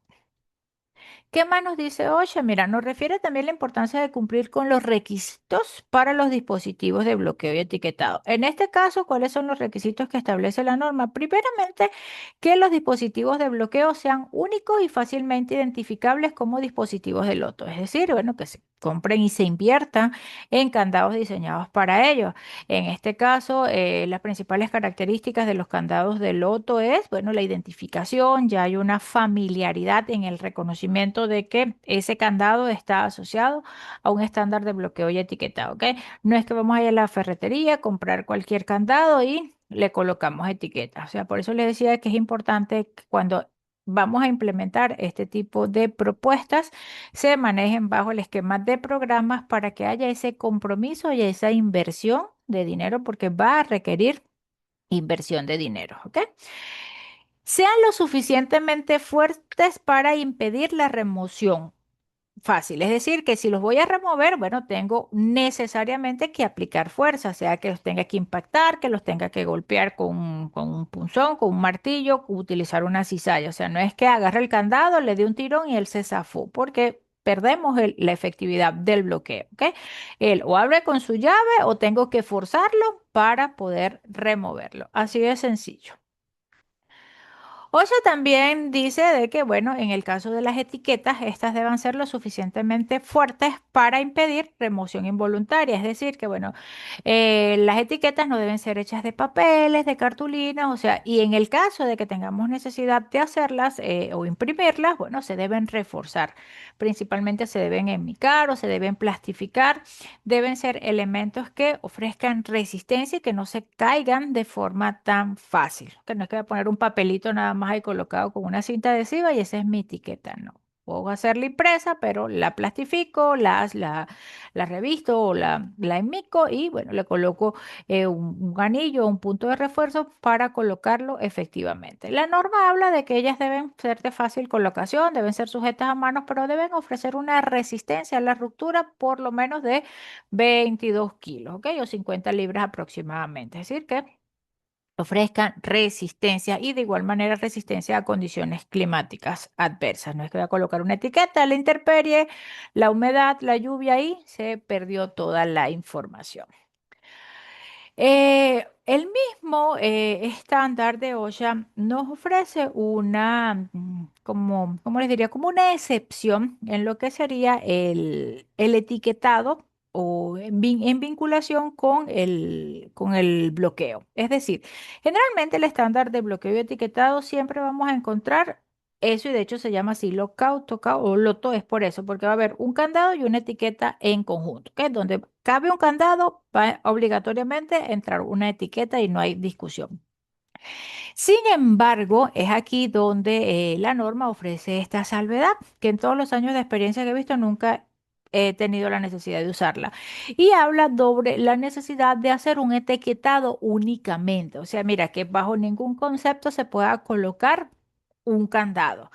¿Qué más nos dice OSHA? Mira, nos refiere también la importancia de cumplir con los requisitos para los dispositivos de bloqueo y etiquetado. En este caso, ¿cuáles son los requisitos que establece la norma? Primeramente, que los dispositivos de bloqueo sean únicos y fácilmente identificables como dispositivos de loto. Es decir, bueno, que se compren y se inviertan en candados diseñados para ello. En este caso, las principales características de los candados de loto es, bueno, la identificación, ya hay una familiaridad en el reconocimiento de que ese candado está asociado a un estándar de bloqueo y etiquetado, ¿ok? No es que vamos a ir a la ferretería, comprar cualquier candado y le colocamos etiquetas. O sea, por eso les decía que es importante que cuando vamos a implementar este tipo de propuestas, se manejen bajo el esquema de programas para que haya ese compromiso y esa inversión de dinero, porque va a requerir inversión de dinero, ¿ok? Sean lo suficientemente fuertes para impedir la remoción fácil. Es decir, que si los voy a remover, bueno, tengo necesariamente que aplicar fuerza, sea que los tenga que impactar, que los tenga que golpear con un punzón, con un martillo, utilizar una cizalla. O sea, no es que agarre el candado, le dé un tirón y él se zafó, porque perdemos la efectividad del bloqueo, ¿ok? Él o abre con su llave o tengo que forzarlo para poder removerlo. Así de sencillo. OSHA también dice de que, bueno, en el caso de las etiquetas, estas deben ser lo suficientemente fuertes para impedir remoción involuntaria. Es decir, que, bueno, las etiquetas no deben ser hechas de papeles, de cartulinas, o sea, y en el caso de que tengamos necesidad de hacerlas o imprimirlas, bueno, se deben reforzar. Principalmente se deben enmicar o se deben plastificar. Deben ser elementos que ofrezcan resistencia y que no se caigan de forma tan fácil. Que no es que voy a poner un papelito nada más ahí colocado con una cinta adhesiva y esa es mi etiqueta, no. Puedo hacerla impresa, pero la plastifico, la revisto o la enmico y bueno, le coloco un anillo o un punto de refuerzo para colocarlo efectivamente. La norma habla de que ellas deben ser de fácil colocación, deben ser sujetas a manos, pero deben ofrecer una resistencia a la ruptura por lo menos de 22 kilos, ¿ok? O 50 libras aproximadamente. Es decir, que ofrezcan resistencia y de igual manera resistencia a condiciones climáticas adversas. No es que voy a colocar una etiqueta, la intemperie, la humedad, la lluvia y se perdió toda la información. El mismo estándar de OSHA nos ofrece una, ¿cómo les diría? Como una excepción en lo que sería el etiquetado o en vinculación con el bloqueo. Es decir, generalmente el estándar de bloqueo y etiquetado siempre vamos a encontrar eso y de hecho se llama así lockout, tockout o loto, es por eso, porque va a haber un candado y una etiqueta en conjunto, que es donde cabe un candado, va obligatoriamente a entrar una etiqueta y no hay discusión. Sin embargo, es aquí donde la norma ofrece esta salvedad, que en todos los años de experiencia que he visto nunca he tenido la necesidad de usarla. Y habla sobre la necesidad de hacer un etiquetado únicamente. O sea, mira, que bajo ningún concepto se pueda colocar un candado.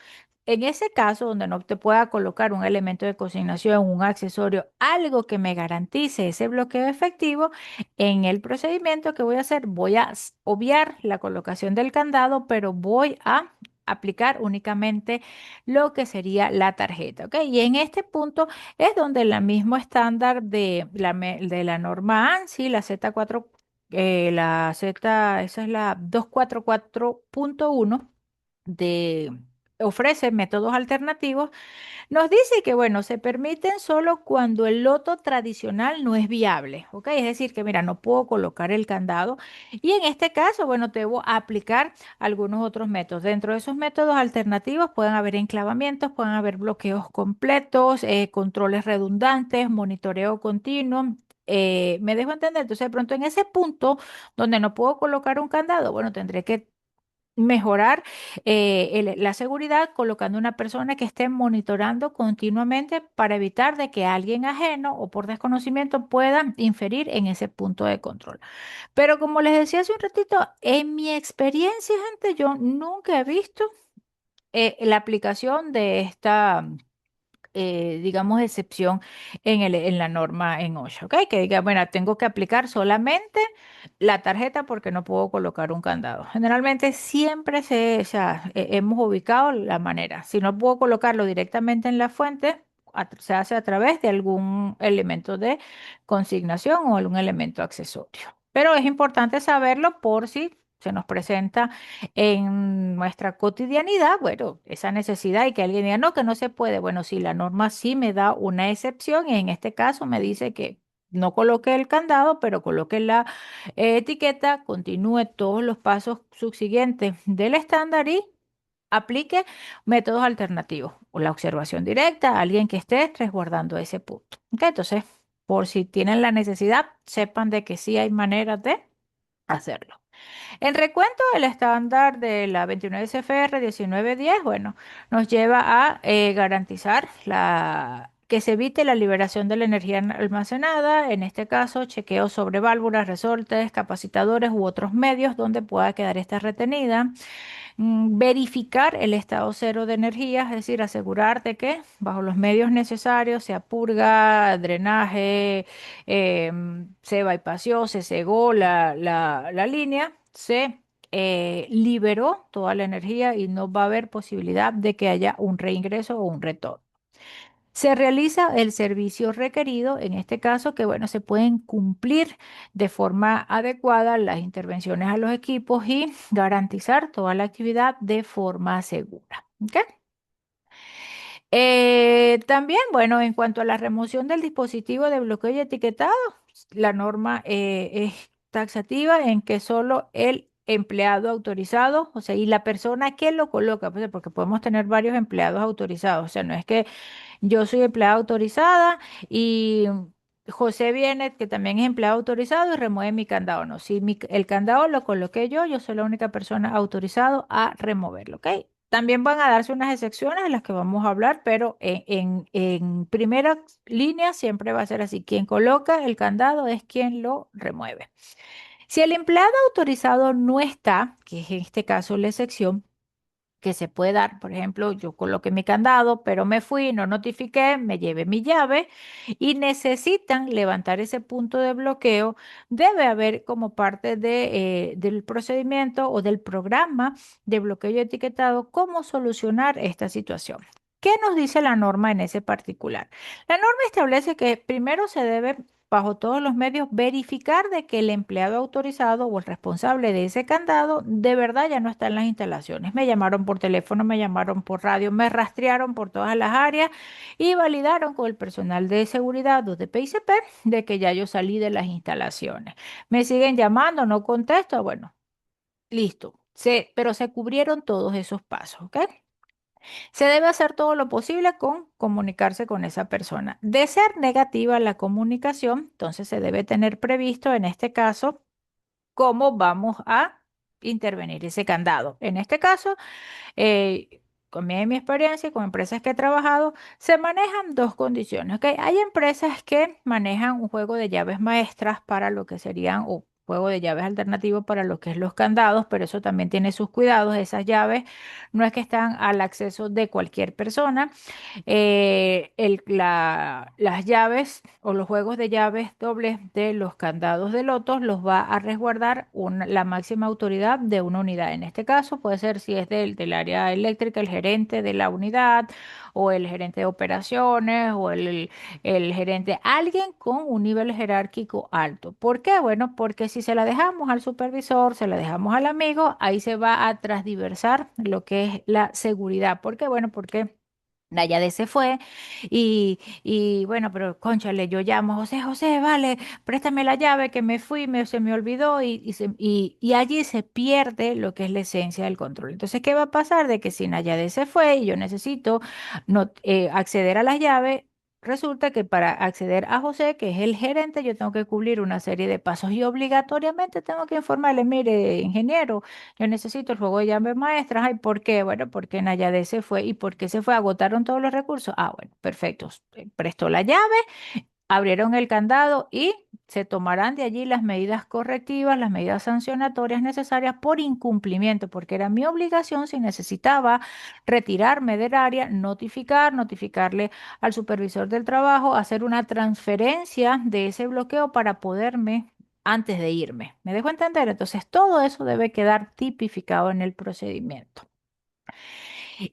En ese caso, donde no te pueda colocar un elemento de consignación, un accesorio, algo que me garantice ese bloqueo efectivo, en el procedimiento que voy a hacer, voy a obviar la colocación del candado, pero voy a aplicar únicamente lo que sería la tarjeta, ¿ok? Y en este punto es donde la mismo estándar de la norma ANSI, la Z4, esa es la 244.1 ofrece métodos alternativos, nos dice que, bueno, se permiten solo cuando el loto tradicional no es viable, ¿ok? Es decir, que, mira, no puedo colocar el candado y en este caso, bueno, debo aplicar algunos otros métodos. Dentro de esos métodos alternativos pueden haber enclavamientos, pueden haber bloqueos completos, controles redundantes, monitoreo continuo. Me dejo entender, entonces de pronto en ese punto donde no puedo colocar un candado, bueno, tendré que mejorar la seguridad colocando una persona que esté monitorando continuamente para evitar de que alguien ajeno o por desconocimiento pueda inferir en ese punto de control. Pero como les decía hace un ratito, en mi experiencia, gente, yo nunca he visto la aplicación digamos, excepción en la norma en OSHA, ¿ok? Que diga, bueno, tengo que aplicar solamente la tarjeta porque no puedo colocar un candado. Generalmente siempre o sea, hemos ubicado la manera. Si no puedo colocarlo directamente en la fuente, se hace a través de algún elemento de consignación o algún elemento accesorio. Pero es importante saberlo por si se nos presenta en nuestra cotidianidad, bueno, esa necesidad y que alguien diga, no, que no se puede. Bueno, si la norma sí me da una excepción y en este caso me dice que no coloque el candado, pero coloque la etiqueta, continúe todos los pasos subsiguientes del estándar y aplique métodos alternativos o la observación directa, alguien que esté resguardando ese punto. ¿Ok? Entonces, por si tienen la necesidad, sepan de que sí hay maneras de hacerlo. En recuento, el estándar de la 29 CFR 1910, bueno, nos lleva a garantizar que se evite la liberación de la energía almacenada, en este caso, chequeo sobre válvulas, resortes, capacitadores u otros medios donde pueda quedar esta retenida. Verificar el estado cero de energía, es decir, asegurarte que bajo los medios necesarios, sea purga, drenaje, se bypassó, se cegó la línea, se liberó toda la energía y no va a haber posibilidad de que haya un reingreso o un retorno. Se realiza el servicio requerido, en este caso, que bueno, se pueden cumplir de forma adecuada las intervenciones a los equipos y garantizar toda la actividad de forma segura. ¿Ok? También, bueno, en cuanto a la remoción del dispositivo de bloqueo y etiquetado, la norma es taxativa en que solo el empleado autorizado, o sea, y la persona que lo coloca, pues, porque podemos tener varios empleados autorizados, o sea, no es que yo soy empleada autorizada y José viene, que también es empleado autorizado y remueve mi candado. No, si el candado lo coloqué yo soy la única persona autorizado a removerlo, ¿ok? También van a darse unas excepciones de las que vamos a hablar, pero en primera línea siempre va a ser así. Quien coloca el candado es quien lo remueve. Si el empleado autorizado no está, que es en este caso la excepción, que se puede dar. Por ejemplo, yo coloqué mi candado, pero me fui, no notifiqué, me llevé mi llave y necesitan levantar ese punto de bloqueo. Debe haber como parte del procedimiento o del programa de bloqueo y etiquetado cómo solucionar esta situación. ¿Qué nos dice la norma en ese particular? La norma establece que primero se debe bajo todos los medios, verificar de que el empleado autorizado o el responsable de ese candado de verdad ya no está en las instalaciones. Me llamaron por teléfono, me llamaron por radio, me rastrearon por todas las áreas y validaron con el personal de seguridad o de PICP de que ya yo salí de las instalaciones. Me siguen llamando, no contesto, bueno, listo. Pero se cubrieron todos esos pasos, ¿ok? Se debe hacer todo lo posible con comunicarse con esa persona. De ser negativa la comunicación, entonces se debe tener previsto en este caso cómo vamos a intervenir ese candado. En este caso, con mi experiencia y con empresas que he trabajado, se manejan dos condiciones, ¿ok? Hay empresas que manejan un juego de llaves maestras para lo que serían, o juego de llaves alternativo para lo que es los candados, pero eso también tiene sus cuidados. Esas llaves no es que están al acceso de cualquier persona. Las llaves o los juegos de llaves dobles de los candados de lotos los va a resguardar la máxima autoridad de una unidad. En este caso puede ser si es del área eléctrica, el gerente de la unidad o el gerente de operaciones o el gerente, alguien con un nivel jerárquico alto. ¿Por qué? Bueno, porque si se la dejamos al supervisor, se la dejamos al amigo, ahí se va a transdiversar lo que es la seguridad. ¿Por qué? Bueno, porque Nayade se fue y bueno, pero cónchale, yo llamo, José, José, vale, préstame la llave que me fui, se me olvidó y allí se pierde lo que es la esencia del control. Entonces, ¿qué va a pasar? De que si Nayade se fue y yo necesito acceder a las llaves, resulta que para acceder a José, que es el gerente, yo tengo que cubrir una serie de pasos y obligatoriamente tengo que informarle, mire, ingeniero. Yo necesito el juego de llaves maestras. Ay, ¿por qué? Bueno, porque Nayade se fue. ¿Y por qué se fue? ¿Agotaron todos los recursos? Ah, bueno, perfecto. Prestó la llave, abrieron el candado y se tomarán de allí las medidas correctivas, las medidas sancionatorias necesarias por incumplimiento, porque era mi obligación si necesitaba retirarme del área, notificarle al supervisor del trabajo, hacer una transferencia de ese bloqueo para poderme antes de irme. ¿Me dejo entender? Entonces, todo eso debe quedar tipificado en el procedimiento.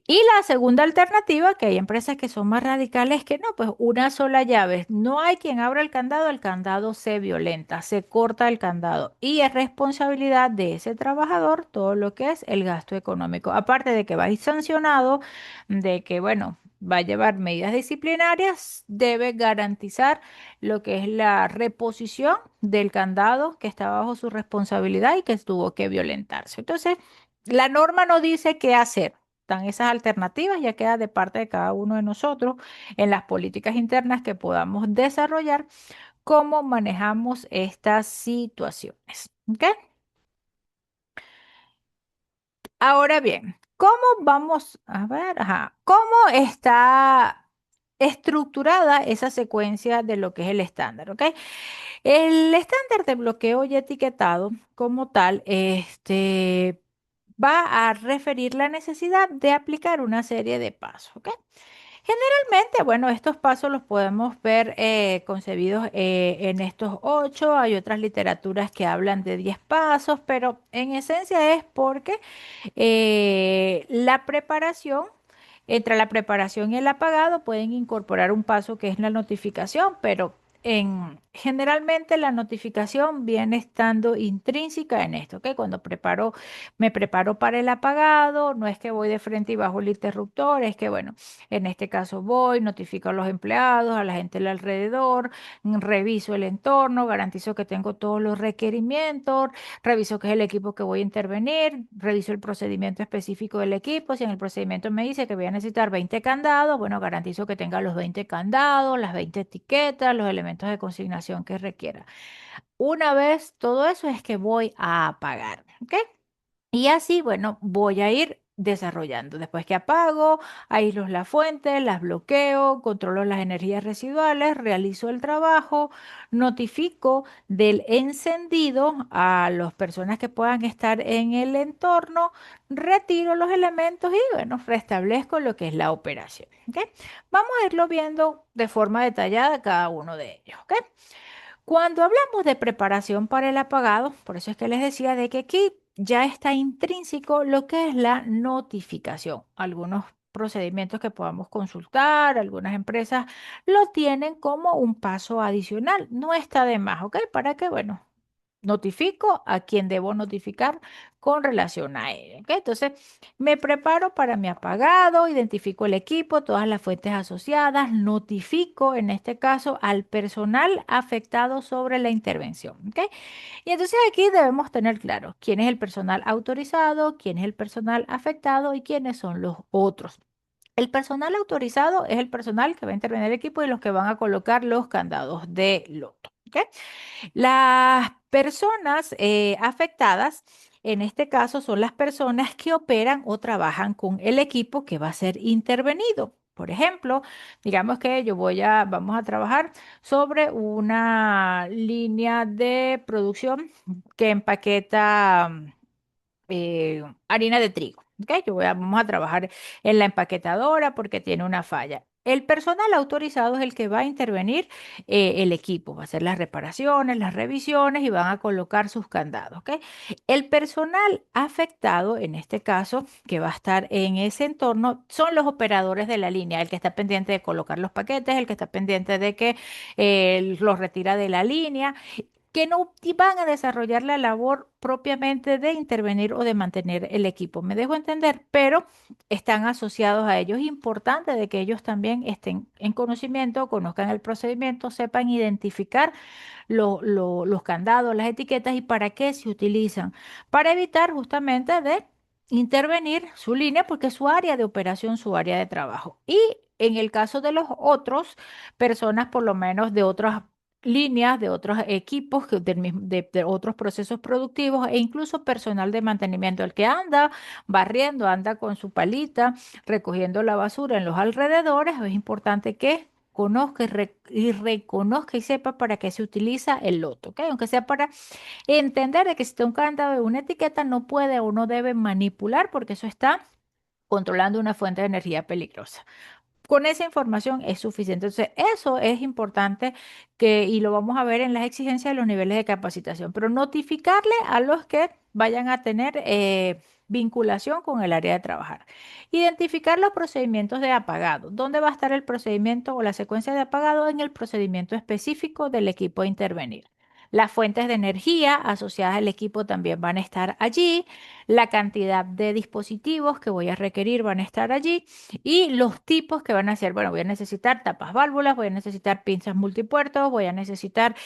Y la segunda alternativa, que hay empresas que son más radicales, que no, pues una sola llave. No hay quien abra el candado se violenta, se corta el candado y es responsabilidad de ese trabajador todo lo que es el gasto económico. Aparte de que va a ir sancionado, de que, bueno, va a llevar medidas disciplinarias, debe garantizar lo que es la reposición del candado que está bajo su responsabilidad y que tuvo que violentarse. Entonces, la norma no dice qué hacer. Están esas alternativas, ya queda de parte de cada uno de nosotros en las políticas internas que podamos desarrollar cómo manejamos estas situaciones. ¿Ok? Ahora bien, ¿cómo vamos a ver? Ajá, ¿cómo está estructurada esa secuencia de lo que es el estándar? ¿Ok? El estándar de bloqueo y etiquetado como tal, va a referir la necesidad de aplicar una serie de pasos, ¿ok? Generalmente, bueno, estos pasos los podemos ver concebidos en estos 8. Hay otras literaturas que hablan de 10 pasos, pero en esencia es porque la preparación, entre la preparación y el apagado, pueden incorporar un paso que es la notificación, pero generalmente la notificación viene estando intrínseca en esto, que cuando me preparo para el apagado, no es que voy de frente y bajo el interruptor, es que, bueno, en este caso voy, notifico a los empleados, a la gente del alrededor, reviso el entorno, garantizo que tengo todos los requerimientos, reviso qué es el equipo que voy a intervenir, reviso el procedimiento específico del equipo. Si en el procedimiento me dice que voy a necesitar 20 candados, bueno, garantizo que tenga los 20 candados, las 20 etiquetas, los elementos de consignación que requiera. Una vez todo eso es que voy a apagar, ¿ok? Y así, bueno, voy a ir desarrollando. Después que apago, aíslo las fuentes, las bloqueo, controlo las energías residuales, realizo el trabajo, notifico del encendido a las personas que puedan estar en el entorno, retiro los elementos y, bueno, restablezco lo que es la operación. ¿Ok? Vamos a irlo viendo de forma detallada cada uno de ellos. ¿Ok? Cuando hablamos de preparación para el apagado, por eso es que les decía de que aquí ya está intrínseco lo que es la notificación. Algunos procedimientos que podamos consultar, algunas empresas lo tienen como un paso adicional. No está de más, ¿ok? Para que, bueno, notifico a quien debo notificar con relación a él. ¿Ok? Entonces, me preparo para mi apagado, identifico el equipo, todas las fuentes asociadas, notifico en este caso al personal afectado sobre la intervención. ¿Ok? Y entonces aquí debemos tener claro quién es el personal autorizado, quién es el personal afectado y quiénes son los otros. El personal autorizado es el personal que va a intervenir en el equipo y los que van a colocar los candados de loto. ¿Ok? Las personas afectadas, en este caso, son las personas que operan o trabajan con el equipo que va a ser intervenido. Por ejemplo, digamos que vamos a trabajar sobre una línea de producción que empaqueta harina de trigo. ¿Ok? Vamos a trabajar en la empaquetadora porque tiene una falla. El personal autorizado es el que va a intervenir el equipo, va a hacer las reparaciones, las revisiones y van a colocar sus candados. ¿Ok? El personal afectado, en este caso, que va a estar en ese entorno, son los operadores de la línea, el que está pendiente de colocar los paquetes, el que está pendiente de que los retira de la línea que no van a desarrollar la labor propiamente de intervenir o de mantener el equipo. Me dejo entender, pero están asociados a ellos. Es importante de que ellos también estén en conocimiento, conozcan el procedimiento, sepan identificar los candados, las etiquetas y para qué se utilizan. Para evitar justamente de intervenir su línea porque es su área de operación, su área de trabajo. Y en el caso de los otros, personas por lo menos de otras líneas, de otros equipos, de otros procesos productivos e incluso personal de mantenimiento, el que anda barriendo, anda con su palita, recogiendo la basura en los alrededores, es importante que conozca y reconozca y sepa para qué se utiliza el loto, ¿ok? Aunque sea para entender de que si está un candado de una etiqueta no puede o no debe manipular porque eso está controlando una fuente de energía peligrosa. Con esa información es suficiente. Entonces, eso es importante y lo vamos a ver en las exigencias de los niveles de capacitación, pero notificarle a los que vayan a tener vinculación con el área de trabajar. Identificar los procedimientos de apagado. ¿Dónde va a estar el procedimiento o la secuencia de apagado? En el procedimiento específico del equipo a intervenir. Las fuentes de energía asociadas al equipo también van a estar allí. La cantidad de dispositivos que voy a requerir van a estar allí y los tipos que van a ser, bueno, voy a necesitar tapas válvulas, voy a necesitar pinzas multipuertos, voy a necesitar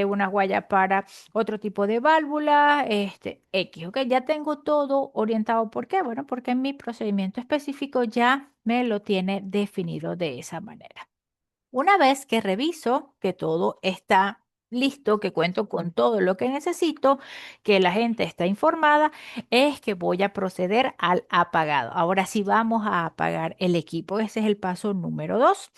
una guaya para otro tipo de válvula, X, ¿ok? Ya tengo todo orientado. ¿Por qué? Bueno, porque mi procedimiento específico ya me lo tiene definido de esa manera. Una vez que reviso que todo está listo, que cuento con todo lo que necesito, que la gente está informada, es que voy a proceder al apagado. Ahora sí vamos a apagar el equipo. Ese es el paso número 2.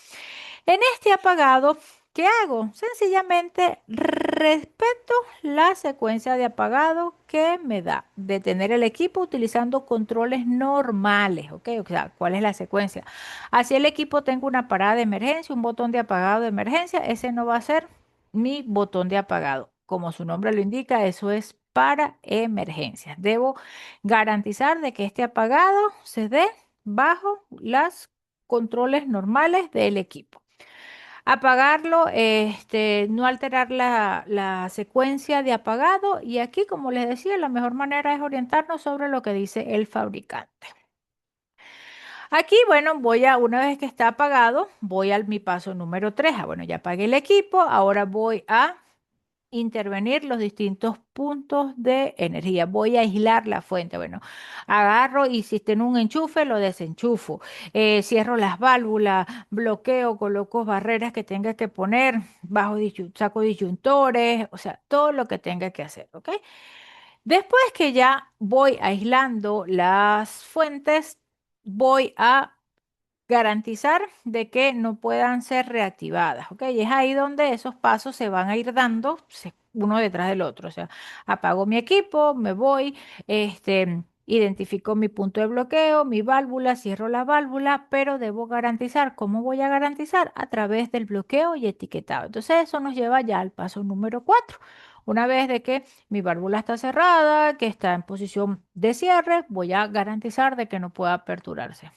En este apagado, ¿qué hago? Sencillamente respeto la secuencia de apagado que me da. Detener el equipo utilizando controles normales, ¿ok? O sea, ¿cuál es la secuencia? Así el equipo tenga una parada de emergencia, un botón de apagado de emergencia, ese no va a ser mi botón de apagado. Como su nombre lo indica, eso es para emergencias. Debo garantizar de que este apagado se dé bajo los controles normales del equipo. Apagarlo, no alterar la secuencia de apagado y aquí, como les decía, la mejor manera es orientarnos sobre lo que dice el fabricante. Aquí, bueno, una vez que está apagado, voy a mi paso número 3. Bueno, ya apagué el equipo, ahora voy a intervenir los distintos puntos de energía. Voy a aislar la fuente. Bueno, agarro y si tiene un enchufe, lo desenchufo. Cierro las válvulas, bloqueo, coloco barreras que tenga que poner, saco disyuntores, o sea, todo lo que tenga que hacer, ¿ok? Después que ya voy aislando las fuentes, voy a garantizar de que no puedan ser reactivadas, ¿ok? Y es ahí donde esos pasos se van a ir dando uno detrás del otro. O sea, apago mi equipo, me voy, identifico mi punto de bloqueo, mi válvula, cierro la válvula, pero debo garantizar. ¿Cómo voy a garantizar? A través del bloqueo y etiquetado. Entonces, eso nos lleva ya al paso número 4. Una vez de que mi válvula está cerrada, que está en posición de cierre, voy a garantizar de que no pueda aperturarse.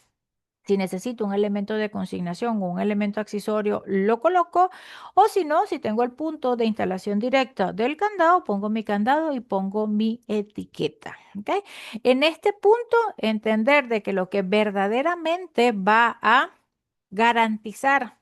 Si necesito un elemento de consignación o un elemento accesorio, lo coloco. O si no, si tengo el punto de instalación directa del candado, pongo mi candado y pongo mi etiqueta. ¿Ok? En este punto, entender de que lo que verdaderamente va a garantizar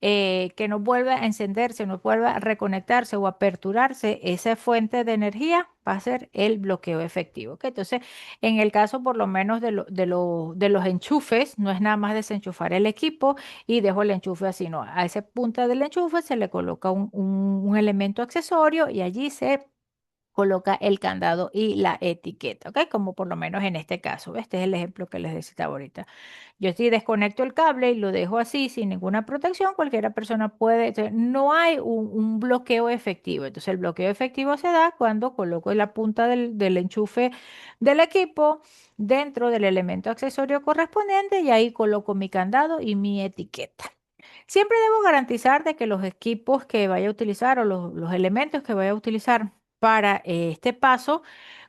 que no vuelva a encenderse, no vuelva a reconectarse o aperturarse esa fuente de energía, va a ser el bloqueo efectivo. ¿Ok? Entonces, en el caso por lo menos de los enchufes, no es nada más desenchufar el equipo y dejo el enchufe así, no. A esa punta del enchufe se le coloca un elemento accesorio y allí se coloca el candado y la etiqueta, ¿ok? Como por lo menos en este caso. Este es el ejemplo que les decía ahorita. Yo si desconecto el cable y lo dejo así sin ninguna protección, cualquiera persona puede, entonces, no hay un bloqueo efectivo. Entonces el bloqueo efectivo se da cuando coloco la punta del enchufe del equipo dentro del elemento accesorio correspondiente y ahí coloco mi candado y mi etiqueta. Siempre debo garantizar de que los equipos que vaya a utilizar o los elementos que vaya a utilizar para este paso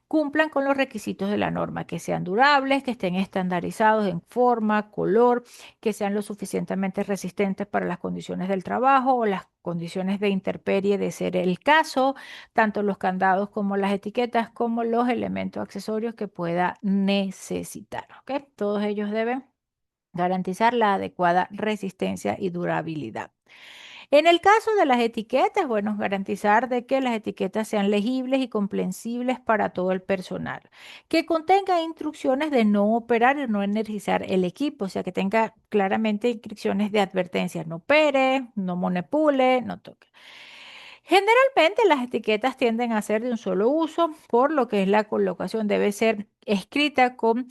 cumplan con los requisitos de la norma, que sean durables, que estén estandarizados en forma, color, que sean lo suficientemente resistentes para las condiciones del trabajo o las condiciones de intemperie de ser el caso, tanto los candados como las etiquetas, como los elementos accesorios que pueda necesitar. ¿Ok? Todos ellos deben garantizar la adecuada resistencia y durabilidad. En el caso de las etiquetas, bueno, garantizar de que las etiquetas sean legibles y comprensibles para todo el personal, que contenga instrucciones de no operar y no energizar el equipo, o sea, que tenga claramente instrucciones de advertencia, no opere, no manipule, no toque. Generalmente las etiquetas tienden a ser de un solo uso, por lo que es la colocación debe ser escrita con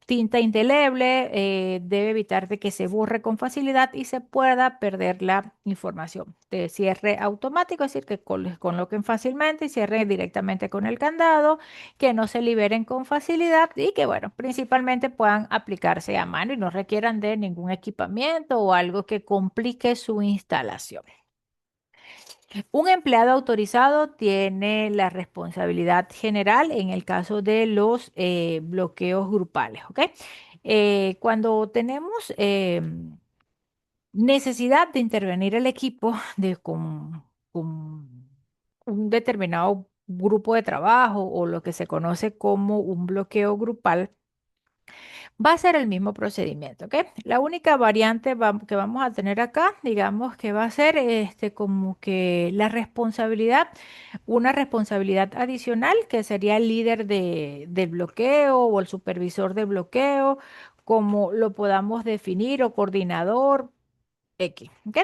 tinta indeleble, debe evitar de que se borre con facilidad y se pueda perder la información. De cierre automático, es decir, que coloquen fácilmente y cierren directamente con el candado, que no se liberen con facilidad y que, bueno, principalmente puedan aplicarse a mano y no requieran de ningún equipamiento o algo que complique su instalación. Un empleado autorizado tiene la responsabilidad general en el caso de los bloqueos grupales, ¿ok? Cuando tenemos necesidad de intervenir el equipo con un determinado grupo de trabajo o lo que se conoce como un bloqueo grupal, va a ser el mismo procedimiento, ¿ok? La única variante que vamos a tener acá, digamos que va a ser como que la responsabilidad, una responsabilidad adicional que sería el líder del bloqueo o el supervisor de bloqueo, como lo podamos definir, o coordinador. X, ¿ok?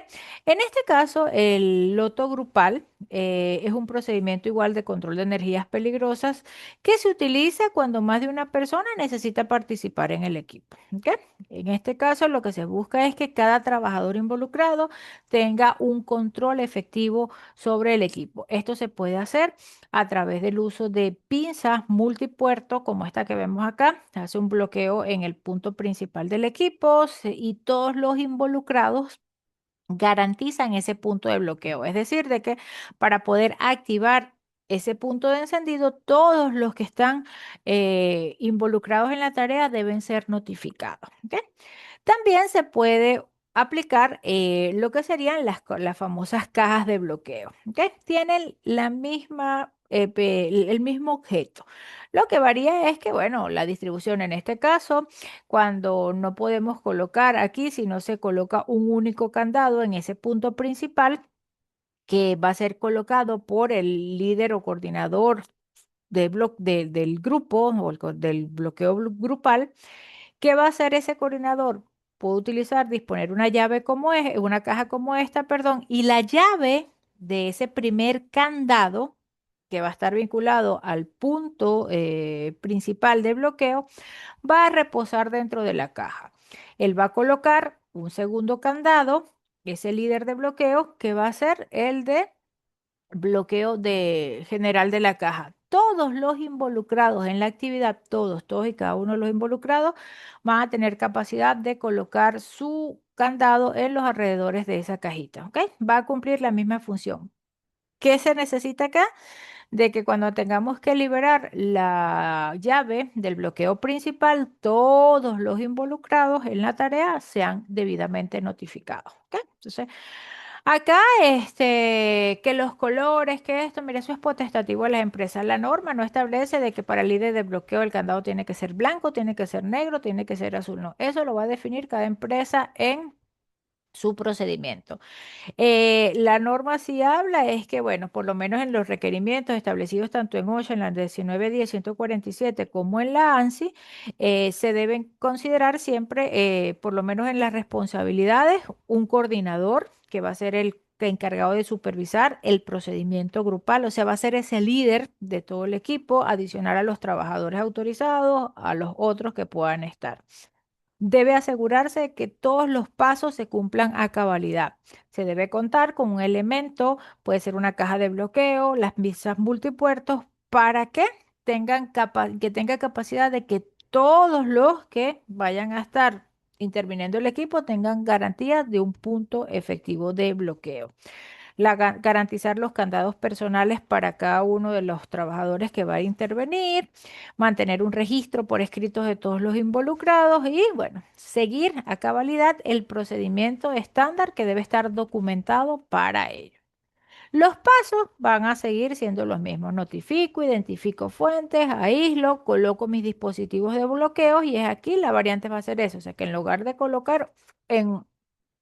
En este caso, el loto grupal es un procedimiento igual de control de energías peligrosas que se utiliza cuando más de una persona necesita participar en el equipo, ¿ok? En este caso, lo que se busca es que cada trabajador involucrado tenga un control efectivo sobre el equipo. Esto se puede hacer a través del uso de pinzas multipuerto, como esta que vemos acá. Se hace un bloqueo en el punto principal del equipo y todos los involucrados garantizan ese punto de bloqueo. Es decir, de que para poder activar ese punto de encendido, todos los que están involucrados en la tarea deben ser notificados. ¿Ok? También se puede aplicar lo que serían las famosas cajas de bloqueo. ¿Ok? Tienen la misma, el mismo objeto. Lo que varía es que, bueno, la distribución en este caso, cuando no podemos colocar aquí, si no se coloca un único candado en ese punto principal, que va a ser colocado por el líder o coordinador del grupo o del bloqueo grupal. ¿Qué va a hacer ese coordinador? Puede utilizar, disponer una llave como es, una caja como esta, perdón, y la llave de ese primer candado que va a estar vinculado al punto principal de bloqueo, va a reposar dentro de la caja. Él va a colocar un segundo candado, ese líder de bloqueo, que va a ser el de bloqueo general de la caja. Todos los involucrados en la actividad, todos y cada uno de los involucrados van a tener capacidad de colocar su candado en los alrededores de esa cajita, ¿ok? Va a cumplir la misma función. ¿Qué se necesita acá? De que cuando tengamos que liberar la llave del bloqueo principal, todos los involucrados en la tarea sean debidamente notificados, ¿ok? Entonces, acá, que los colores, que esto, mire, eso es potestativo de las empresas. La norma no establece de que para el líder de bloqueo el candado tiene que ser blanco, tiene que ser negro, tiene que ser azul. No, eso lo va a definir cada empresa en su procedimiento. La norma sí habla es que, bueno, por lo menos en los requerimientos establecidos tanto en OSHA, en la 1910, 147, como en la ANSI, se deben considerar siempre, por lo menos en las responsabilidades, un coordinador que va a ser el encargado de supervisar el procedimiento grupal, o sea, va a ser ese líder de todo el equipo, adicional a los trabajadores autorizados, a los otros que puedan estar. Debe asegurarse de que todos los pasos se cumplan a cabalidad. Se debe contar con un elemento, puede ser una caja de bloqueo, las misas multipuertos, para que que tenga capacidad de que todos los que vayan a estar interviniendo el equipo tengan garantía de un punto efectivo de bloqueo. Garantizar los candados personales para cada uno de los trabajadores que va a intervenir, mantener un registro por escrito de todos los involucrados y, bueno, seguir a cabalidad el procedimiento estándar que debe estar documentado para ello. Los pasos van a seguir siendo los mismos. Notifico, identifico fuentes, aíslo, coloco mis dispositivos de bloqueos y es aquí la variante va a ser eso. O sea que en lugar de colocar en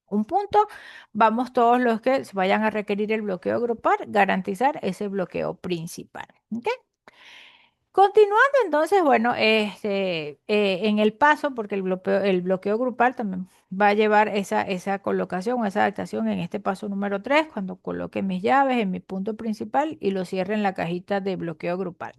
un punto, vamos todos los que vayan a requerir el bloqueo grupal, garantizar ese bloqueo principal. ¿Ok? Continuando entonces, bueno, en el paso, porque el bloqueo grupal también va a llevar esa colocación o esa adaptación en este paso número 3 cuando coloque mis llaves en mi punto principal y lo cierre en la cajita de bloqueo grupal.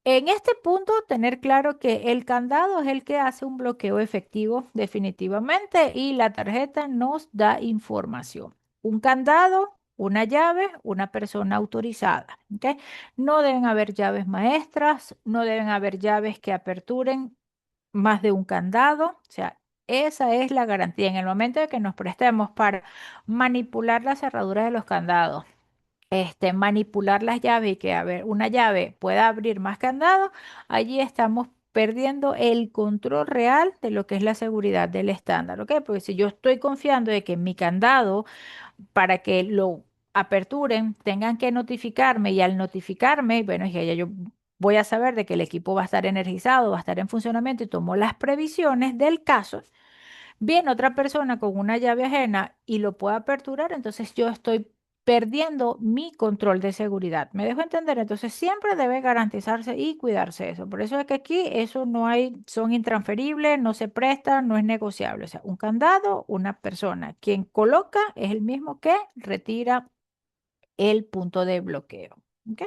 En este punto, tener claro que el candado es el que hace un bloqueo efectivo definitivamente y la tarjeta nos da información. Un candado, una llave, una persona autorizada. ¿Ok? No deben haber llaves maestras, no deben haber llaves que aperturen más de un candado. O sea, esa es la garantía. En el momento de que nos prestemos para manipular la cerradura de los candados, manipular las llaves y que una llave pueda abrir más candados, allí estamos perdiendo el control real de lo que es la seguridad del estándar, ¿ok? Porque si yo estoy confiando de que mi candado, para que lo aperturen, tengan que notificarme y al notificarme, bueno, ya yo voy a saber de que el equipo va a estar energizado, va a estar en funcionamiento y tomo las previsiones del caso. Viene otra persona con una llave ajena y lo puede aperturar, entonces yo estoy perdiendo mi control de seguridad. ¿Me dejo entender? Entonces siempre debe garantizarse y cuidarse eso. Por eso es que aquí eso no hay, son intransferibles, no se prestan, no es negociable. O sea, un candado, una persona. Quien coloca es el mismo que retira el punto de bloqueo. ¿Ok?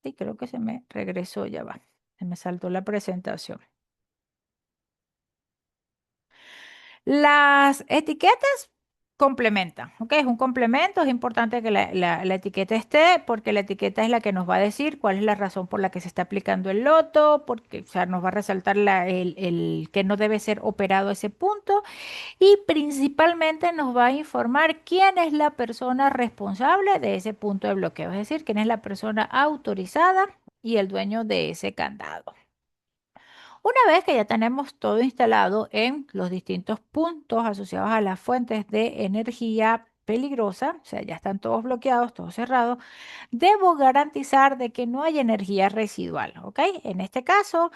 Y creo que se me regresó, ya va. Se me saltó la presentación. Las etiquetas complementan, ¿ok? Es un complemento, es importante que la etiqueta esté porque la etiqueta es la que nos va a decir cuál es la razón por la que se está aplicando el loto, porque, o sea, nos va a resaltar el que no debe ser operado ese punto y principalmente nos va a informar quién es la persona responsable de ese punto de bloqueo, es decir, quién es la persona autorizada y el dueño de ese candado. Una vez que ya tenemos todo instalado en los distintos puntos asociados a las fuentes de energía peligrosa, o sea, ya están todos bloqueados, todos cerrados, debo garantizar de que no hay energía residual, ¿ok? En este caso,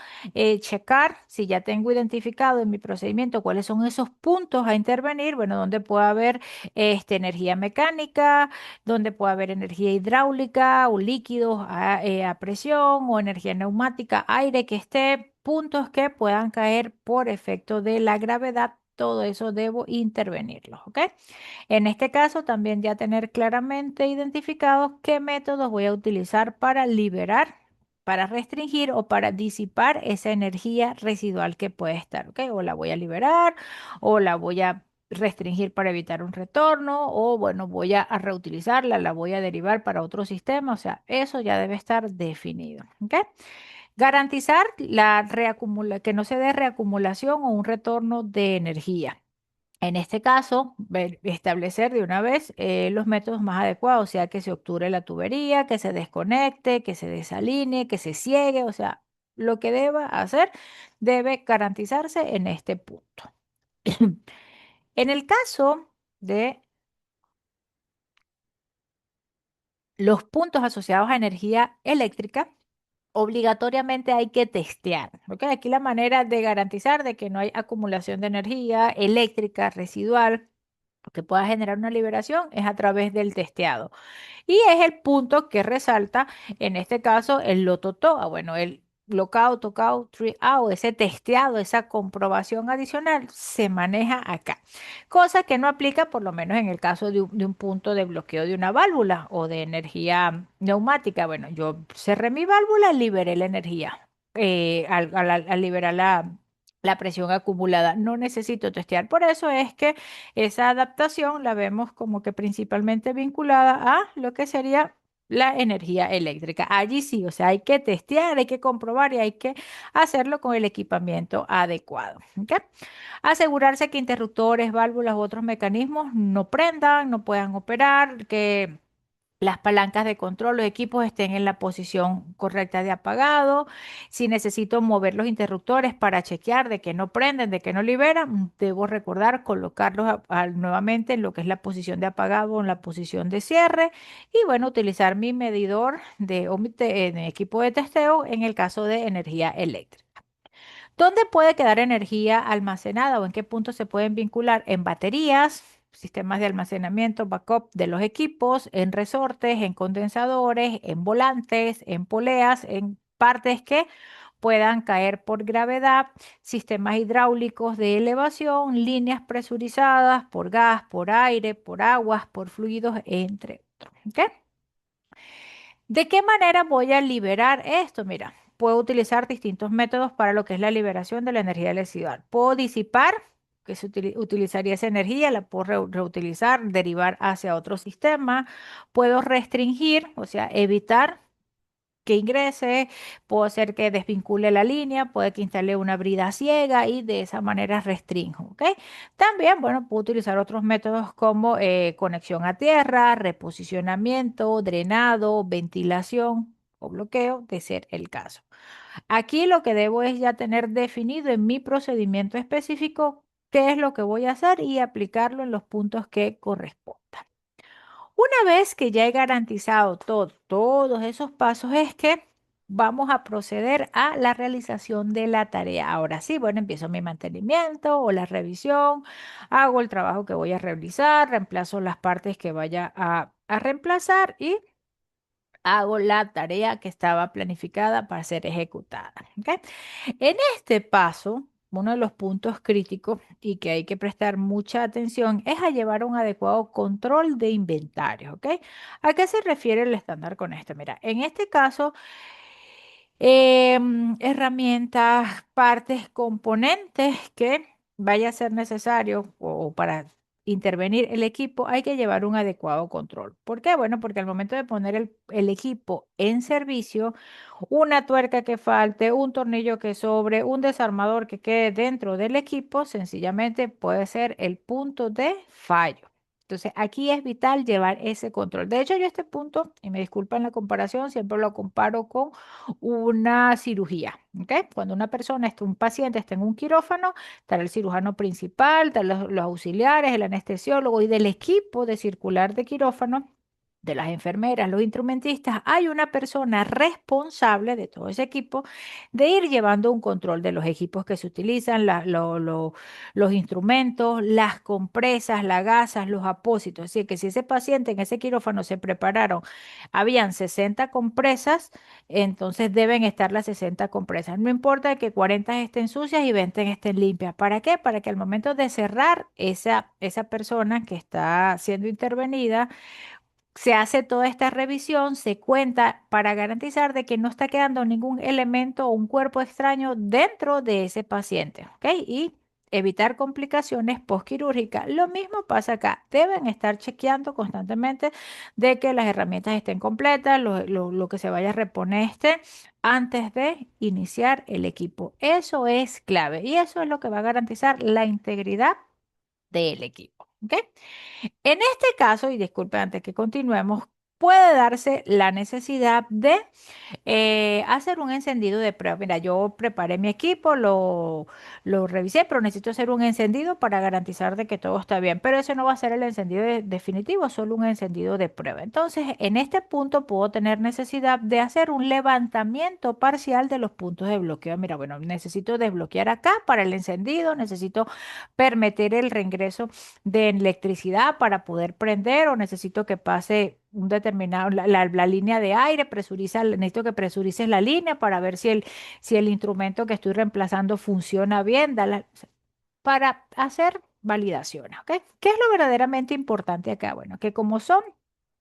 checar si ya tengo identificado en mi procedimiento cuáles son esos puntos a intervenir, bueno, donde puede haber energía mecánica, donde puede haber energía hidráulica o líquidos a presión o energía neumática, aire que esté, puntos que puedan caer por efecto de la gravedad. Todo eso debo intervenirlo, ¿ok? En este caso, también ya tener claramente identificados qué métodos voy a utilizar para liberar, para restringir o para disipar esa energía residual que puede estar, ¿ok? O la voy a liberar o la voy a restringir para evitar un retorno o bueno, voy a reutilizarla, la voy a derivar para otro sistema, o sea, eso ya debe estar definido, ¿ok? Garantizar que no se dé reacumulación o un retorno de energía. En este caso, establecer de una vez los métodos más adecuados, o sea, que se obture la tubería, que se desconecte, que se desalinee, que se ciegue, o sea, lo que deba hacer debe garantizarse en este punto. En el caso de los puntos asociados a energía eléctrica, obligatoriamente hay que testear, ¿ok? Aquí la manera de garantizar de que no hay acumulación de energía eléctrica residual que pueda generar una liberación es a través del testeado. Y es el punto que resalta, en este caso, el loto TOA. Bueno, el lockout, lockout, tree out, ese testeado, esa comprobación adicional se maneja acá. Cosa que no aplica por lo menos en el caso de un punto de bloqueo de una válvula o de energía neumática. Bueno, yo cerré mi válvula, liberé la energía. Al liberar la presión acumulada. No necesito testear. Por eso es que esa adaptación la vemos como que principalmente vinculada a lo que sería la energía eléctrica. Allí sí, o sea, hay que testear, hay que comprobar y hay que hacerlo con el equipamiento adecuado. ¿Ok? Asegurarse que interruptores, válvulas u otros mecanismos no prendan, no puedan operar, que las palancas de control, los equipos estén en la posición correcta de apagado. Si necesito mover los interruptores para chequear de que no prenden, de que no liberan, debo recordar colocarlos nuevamente en lo que es la posición de apagado o en la posición de cierre. Y bueno, utilizar mi medidor o mi equipo de testeo en el caso de energía eléctrica. ¿Dónde puede quedar energía almacenada o en qué puntos se pueden vincular? En baterías, sistemas de almacenamiento, backup de los equipos, en resortes, en condensadores, en volantes, en poleas, en partes que puedan caer por gravedad, sistemas hidráulicos de elevación, líneas presurizadas por gas, por aire, por aguas, por fluidos, entre otros. ¿Ok? ¿De qué manera voy a liberar esto? Mira, puedo utilizar distintos métodos para lo que es la liberación de la energía residual. Puedo disipar, que utilizaría esa energía, la puedo reutilizar, derivar hacia otro sistema. Puedo restringir, o sea, evitar que ingrese, puedo hacer que desvincule la línea, puede que instale una brida ciega y de esa manera restringo, ¿ok? También, bueno, puedo utilizar otros métodos como conexión a tierra, reposicionamiento, drenado, ventilación o bloqueo, de ser el caso. Aquí lo que debo es ya tener definido en mi procedimiento específico qué es lo que voy a hacer y aplicarlo en los puntos que correspondan. Una vez que ya he garantizado todos esos pasos, es que vamos a proceder a la realización de la tarea. Ahora sí, bueno, empiezo mi mantenimiento o la revisión, hago el trabajo que voy a realizar, reemplazo las partes que vaya a reemplazar y hago la tarea que estaba planificada para ser ejecutada. ¿Ok? En este paso, uno de los puntos críticos y que hay que prestar mucha atención es a llevar un adecuado control de inventario, ¿ok? ¿A qué se refiere el estándar con esto? Mira, en este caso, herramientas, partes, componentes que vaya a ser necesario o para intervenir el equipo, hay que llevar un adecuado control. ¿Por qué? Bueno, porque al momento de poner el equipo en servicio, una tuerca que falte, un tornillo que sobre, un desarmador que quede dentro del equipo, sencillamente puede ser el punto de fallo. Entonces, aquí es vital llevar ese control. De hecho, yo este punto, y me disculpan la comparación, siempre lo comparo con una cirugía, ¿ok? Cuando una persona, un paciente está en un quirófano, está el cirujano principal, están los auxiliares, el anestesiólogo y del equipo de circular de quirófano, de las enfermeras, los instrumentistas, hay una persona responsable de todo ese equipo de ir llevando un control de los equipos que se utilizan, los instrumentos, las compresas, las gasas, los apósitos. Es decir, que si ese paciente en ese quirófano se prepararon, habían 60 compresas, entonces deben estar las 60 compresas. No importa que 40 estén sucias y 20 estén limpias. ¿Para qué? Para que al momento de cerrar esa persona que está siendo intervenida, se hace toda esta revisión, se cuenta para garantizar de que no está quedando ningún elemento o un cuerpo extraño dentro de ese paciente, ¿ok? Y evitar complicaciones postquirúrgicas. Lo mismo pasa acá. Deben estar chequeando constantemente de que las herramientas estén completas, lo que se vaya a reponer esté antes de iniciar el equipo. Eso es clave y eso es lo que va a garantizar la integridad del equipo, ¿ok? En este caso, y disculpe antes que continuemos, puede darse la necesidad de hacer un encendido de prueba. Mira, yo preparé mi equipo, lo revisé, pero necesito hacer un encendido para garantizar de que todo está bien. Pero ese no va a ser el encendido definitivo, solo un encendido de prueba. Entonces, en este punto puedo tener necesidad de hacer un levantamiento parcial de los puntos de bloqueo. Mira, bueno, necesito desbloquear acá para el encendido, necesito permitir el reingreso de electricidad para poder prender o necesito que pase un determinado, la línea de aire, necesito que presurices la línea para ver si el instrumento que estoy reemplazando funciona bien, para hacer validaciones, ¿ok? ¿Qué es lo verdaderamente importante acá? Bueno, que como son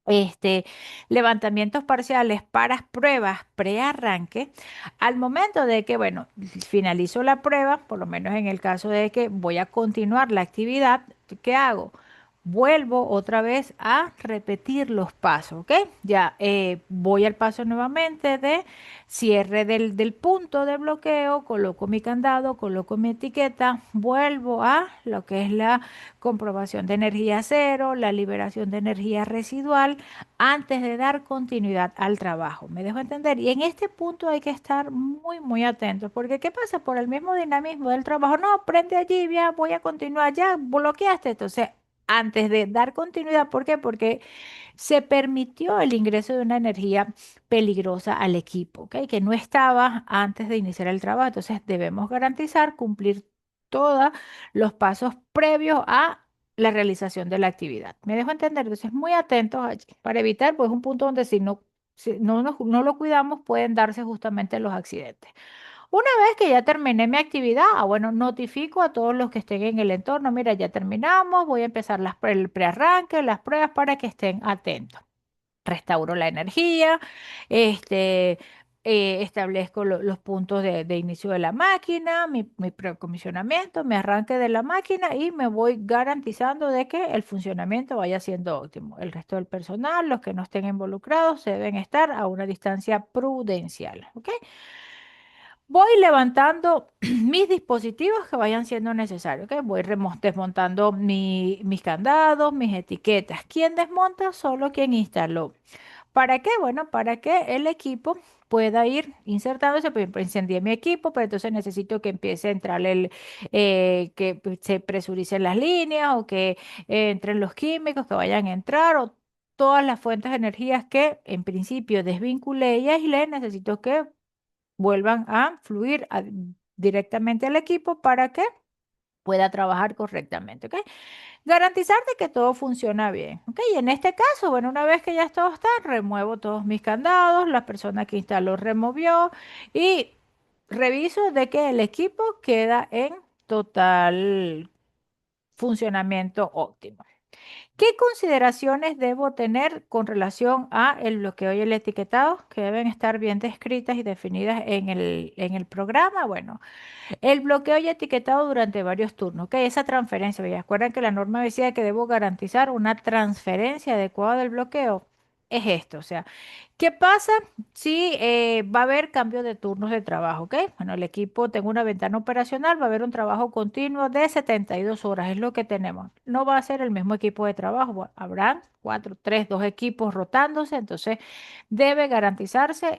este, levantamientos parciales para pruebas pre-arranque, al momento de que, bueno, finalizo la prueba, por lo menos en el caso de que voy a continuar la actividad, ¿qué hago? Vuelvo otra vez a repetir los pasos, ¿ok? Ya voy al paso nuevamente de cierre del punto de bloqueo, coloco mi candado, coloco mi etiqueta, vuelvo a lo que es la comprobación de energía cero, la liberación de energía residual, antes de dar continuidad al trabajo. ¿Me dejo entender? Y en este punto hay que estar muy atentos, porque ¿qué pasa? Por el mismo dinamismo del trabajo, no, prende allí, ya voy a continuar, ya bloqueaste. Entonces, antes de dar continuidad, ¿por qué? Porque se permitió el ingreso de una energía peligrosa al equipo, ¿ok? Que no estaba antes de iniciar el trabajo. Entonces, debemos garantizar cumplir todos los pasos previos a la realización de la actividad. ¿Me dejo entender? Entonces, muy atentos allí para evitar, pues, un punto donde si no lo cuidamos, pueden darse justamente los accidentes. Una vez que ya terminé mi actividad, bueno, notifico a todos los que estén en el entorno, mira, ya terminamos, voy a empezar el prearranque, las pruebas para que estén atentos. Restauro la energía, este, establezco los puntos de inicio de la máquina, mi precomisionamiento, mi arranque de la máquina y me voy garantizando de que el funcionamiento vaya siendo óptimo. El resto del personal, los que no estén involucrados, se deben estar a una distancia prudencial. ¿Ok? Voy levantando mis dispositivos que vayan siendo necesarios. ¿Ok? Voy desmontando mis candados, mis etiquetas. ¿Quién desmonta? Solo quien instaló. ¿Para qué? Bueno, para que el equipo pueda ir insertándose, pues incendié mi equipo, pero entonces necesito que empiece a entrar que se presuricen las líneas o que entren los químicos que vayan a entrar o todas las fuentes de energías que en principio desvinculé y aislé, necesito que vuelvan a fluir directamente al equipo para que pueda trabajar correctamente, ¿ok? Garantizar de que todo funciona bien, ¿ok? Y en este caso, bueno, una vez que ya todo está, remuevo todos mis candados, la persona que instaló removió y reviso de que el equipo queda en total funcionamiento óptimo. ¿Qué consideraciones debo tener con relación a el bloqueo y el etiquetado que deben estar bien descritas y definidas en el programa? Bueno, el bloqueo y etiquetado durante varios turnos. Ok, esa transferencia. ¿Me acuerdan que la norma decía que debo garantizar una transferencia adecuada del bloqueo? Es esto, o sea, ¿qué pasa si va a haber cambio de turnos de trabajo? ¿Ok? Bueno, el equipo, tengo una ventana operacional, va a haber un trabajo continuo de 72 horas, es lo que tenemos. No va a ser el mismo equipo de trabajo, bueno, habrán cuatro, tres, dos equipos rotándose, entonces debe garantizarse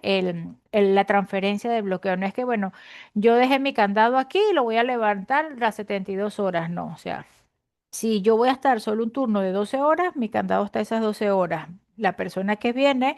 la transferencia de bloqueo. No es que, bueno, yo dejé mi candado aquí y lo voy a levantar las 72 horas, no, o sea. Si yo voy a estar solo un turno de 12 horas, mi candado está esas 12 horas. La persona que viene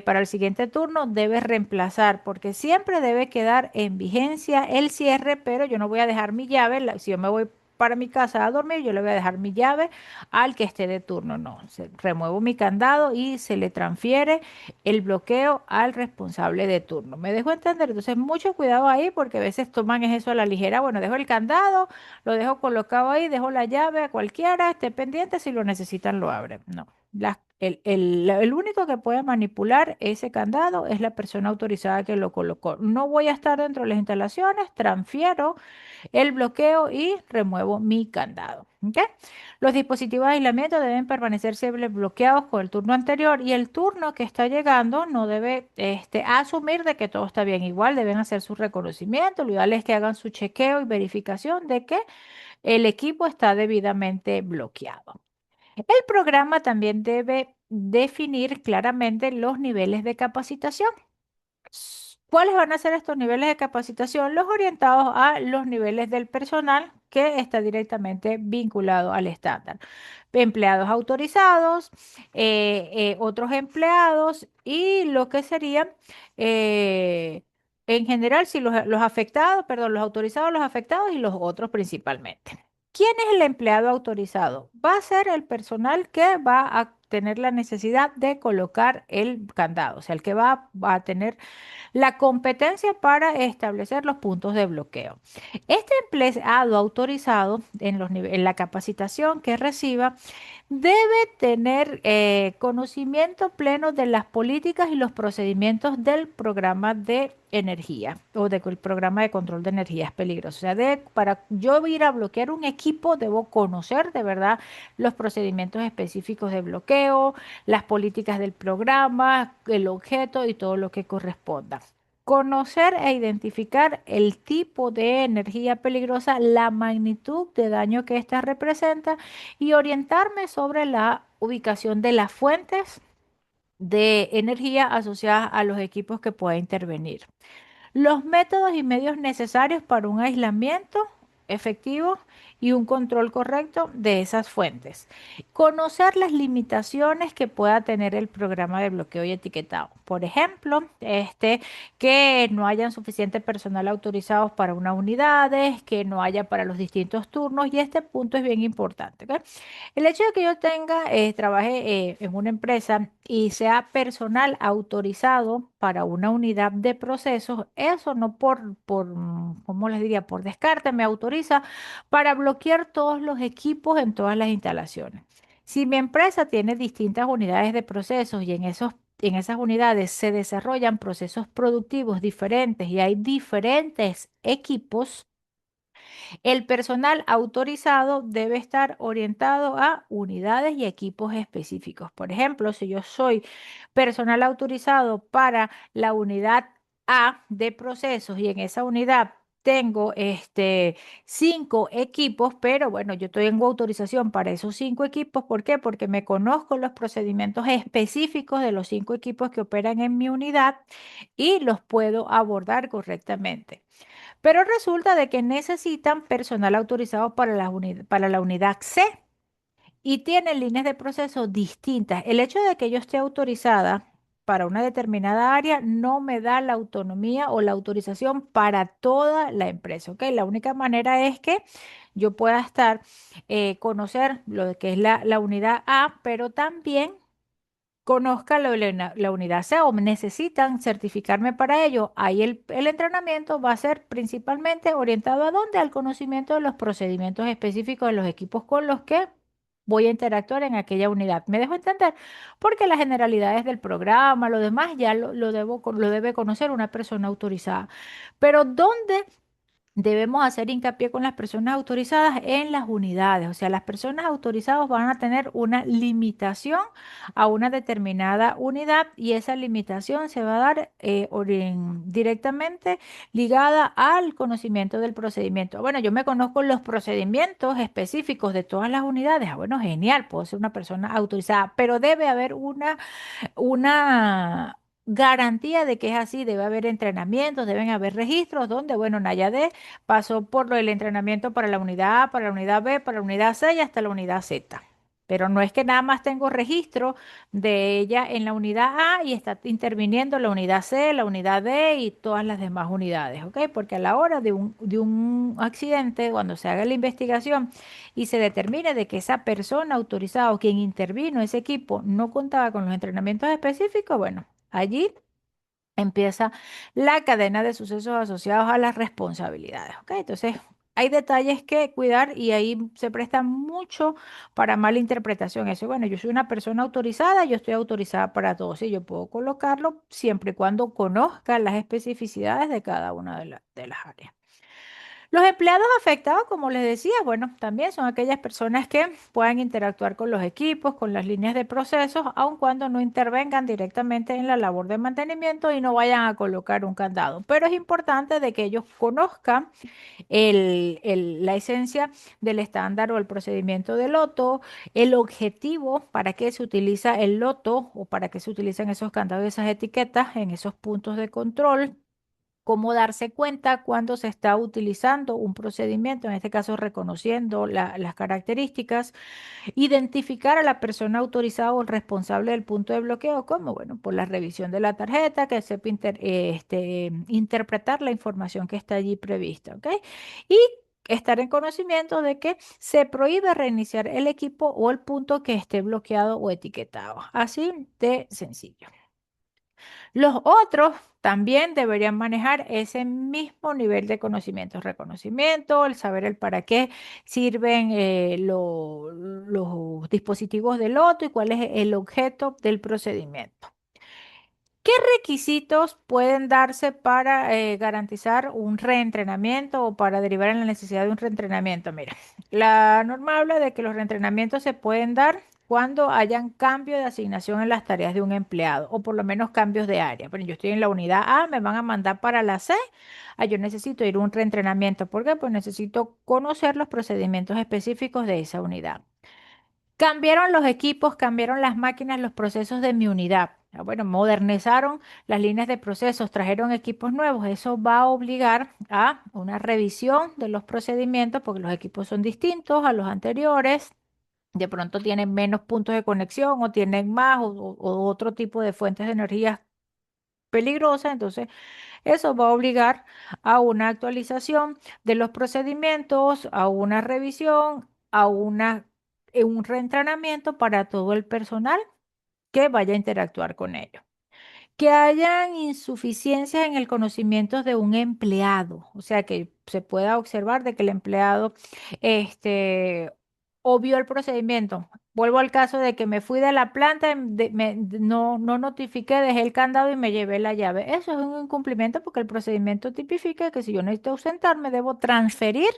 para el siguiente turno debe reemplazar, porque siempre debe quedar en vigencia el cierre, pero yo no voy a dejar mi llave. Si yo me voy para mi casa a dormir, yo le voy a dejar mi llave al que esté de turno. No, remuevo mi candado y se le transfiere el bloqueo al responsable de turno. ¿Me dejo entender? Entonces, mucho cuidado ahí, porque a veces toman eso a la ligera. Bueno, dejo el candado. Lo dejo colocado ahí, dejo la llave a cualquiera, esté pendiente, si lo necesitan lo abren. No, el único que puede manipular ese candado es la persona autorizada que lo colocó. No voy a estar dentro de las instalaciones, transfiero el bloqueo y remuevo mi candado. ¿Ok? Los dispositivos de aislamiento deben permanecer siempre bloqueados con el turno anterior y el turno que está llegando no debe asumir de que todo está bien. Igual deben hacer su reconocimiento. Lo ideal es que hagan su chequeo y verificación de que el equipo está debidamente bloqueado. El programa también debe definir claramente los niveles de capacitación. ¿Cuáles van a ser estos niveles de capacitación? Los orientados a los niveles del personal que está directamente vinculado al estándar. Empleados autorizados, otros empleados y lo que serían, eh, en general, si los afectados, perdón, los autorizados, los afectados y los otros principalmente. ¿Quién es el empleado autorizado? Va a ser el personal que va a tener la necesidad de colocar el candado, o sea, el que va a tener la competencia para establecer los puntos de bloqueo. Este empleado autorizado en la capacitación que reciba debe tener conocimiento pleno de las políticas y los procedimientos del programa de energía o del programa de control de energías peligrosas. O sea, para yo ir a bloquear un equipo, debo conocer de verdad los procedimientos específicos de bloqueo, las políticas del programa, el objeto y todo lo que corresponda. Conocer e identificar el tipo de energía peligrosa, la magnitud de daño que ésta representa y orientarme sobre la ubicación de las fuentes de energía asociadas a los equipos que pueda intervenir. Los métodos y medios necesarios para un aislamiento efectivo y un control correcto de esas fuentes. Conocer las limitaciones que pueda tener el programa de bloqueo y etiquetado. Por ejemplo, que no hayan suficiente personal autorizados para unas unidades, que no haya para los distintos turnos y este punto es bien importante. ¿Ok? El hecho de que yo trabaje en una empresa y sea personal autorizado para una unidad de procesos, eso no ¿cómo les diría? Por descarte me autoriza para bloquear todos los equipos en todas las instalaciones. Si mi empresa tiene distintas unidades de procesos y en esas unidades se desarrollan procesos productivos diferentes y hay diferentes equipos, el personal autorizado debe estar orientado a unidades y equipos específicos. Por ejemplo, si yo soy personal autorizado para la unidad A de procesos y en esa unidad tengo 5 equipos, pero bueno, yo tengo autorización para esos 5 equipos. ¿Por qué? Porque me conozco los procedimientos específicos de los 5 equipos que operan en mi unidad y los puedo abordar correctamente. Pero resulta de que necesitan personal autorizado para la unidad C y tienen líneas de proceso distintas. El hecho de que yo esté autorizada para una determinada área no me da la autonomía o la autorización para toda la empresa, ¿ok? La única manera es que yo pueda conocer lo que es la unidad A, pero también conozca la unidad C o necesitan certificarme para ello, ahí el entrenamiento va a ser principalmente orientado a dónde, al conocimiento de los procedimientos específicos de los equipos con los que voy a interactuar en aquella unidad. ¿Me dejo entender? Porque las generalidades del programa, lo demás ya lo debe conocer una persona autorizada. Pero ¿dónde debemos hacer hincapié con las personas autorizadas en las unidades? O sea, las personas autorizadas van a tener una limitación a una determinada unidad y esa limitación se va a dar directamente ligada al conocimiento del procedimiento. Bueno, yo me conozco los procedimientos específicos de todas las unidades. Ah, bueno, genial, puedo ser una persona autorizada, pero debe haber una garantía de que es así. Debe haber entrenamientos, deben haber registros donde, bueno, Nayade pasó por el entrenamiento para la unidad A, para la unidad B, para la unidad C y hasta la unidad Z. Pero no es que nada más tengo registro de ella en la unidad A y está interviniendo la unidad C, la unidad D y todas las demás unidades, ¿ok? Porque a la hora de un accidente, cuando se haga la investigación y se determine de que esa persona autorizada o quien intervino ese equipo no contaba con los entrenamientos específicos, bueno, allí empieza la cadena de sucesos asociados a las responsabilidades, ¿ok? Entonces, hay detalles que cuidar y ahí se presta mucho para mala interpretación. Eso, bueno, yo soy una persona autorizada, yo estoy autorizada para todo, sí, yo puedo colocarlo siempre y cuando conozca las especificidades de cada una de las áreas. Los empleados afectados, como les decía, bueno, también son aquellas personas que puedan interactuar con los equipos, con las líneas de procesos, aun cuando no intervengan directamente en la labor de mantenimiento y no vayan a colocar un candado. Pero es importante de que ellos conozcan la esencia del estándar o el procedimiento del loto, el objetivo, para qué se utiliza el loto o para qué se utilizan esos candados y esas etiquetas en esos puntos de control, cómo darse cuenta cuando se está utilizando un procedimiento, en este caso reconociendo las características, identificar a la persona autorizada o el responsable del punto de bloqueo, como bueno, por la revisión de la tarjeta, que sepa interpretar la información que está allí prevista, ¿ok? Y estar en conocimiento de que se prohíbe reiniciar el equipo o el punto que esté bloqueado o etiquetado. Así de sencillo. Los otros también deberían manejar ese mismo nivel de conocimiento, reconocimiento, el saber el para qué sirven los dispositivos de loto y cuál es el objeto del procedimiento. ¿Qué requisitos pueden darse para garantizar un reentrenamiento o para derivar en la necesidad de un reentrenamiento? Mira, la norma habla de que los reentrenamientos se pueden dar cuando hayan cambio de asignación en las tareas de un empleado o por lo menos cambios de área. Pero yo estoy en la unidad A, me van a mandar para la C. Yo necesito ir a un reentrenamiento. ¿Por qué? Pues necesito conocer los procedimientos específicos de esa unidad. Cambiaron los equipos, cambiaron las máquinas, los procesos de mi unidad. Bueno, modernizaron las líneas de procesos, trajeron equipos nuevos. Eso va a obligar a una revisión de los procedimientos porque los equipos son distintos a los anteriores. De pronto tienen menos puntos de conexión o tienen más o otro tipo de fuentes de energía peligrosas. Entonces, eso va a obligar a una actualización de los procedimientos, a una revisión, un reentrenamiento para todo el personal que vaya a interactuar con ellos. Que hayan insuficiencias en el conocimiento de un empleado, o sea, que se pueda observar de que el empleado este, obvió el procedimiento. Vuelvo al caso de que me fui de la planta, no notifiqué, dejé el candado y me llevé la llave. Eso es un incumplimiento porque el procedimiento tipifica que si yo necesito ausentarme, debo transferir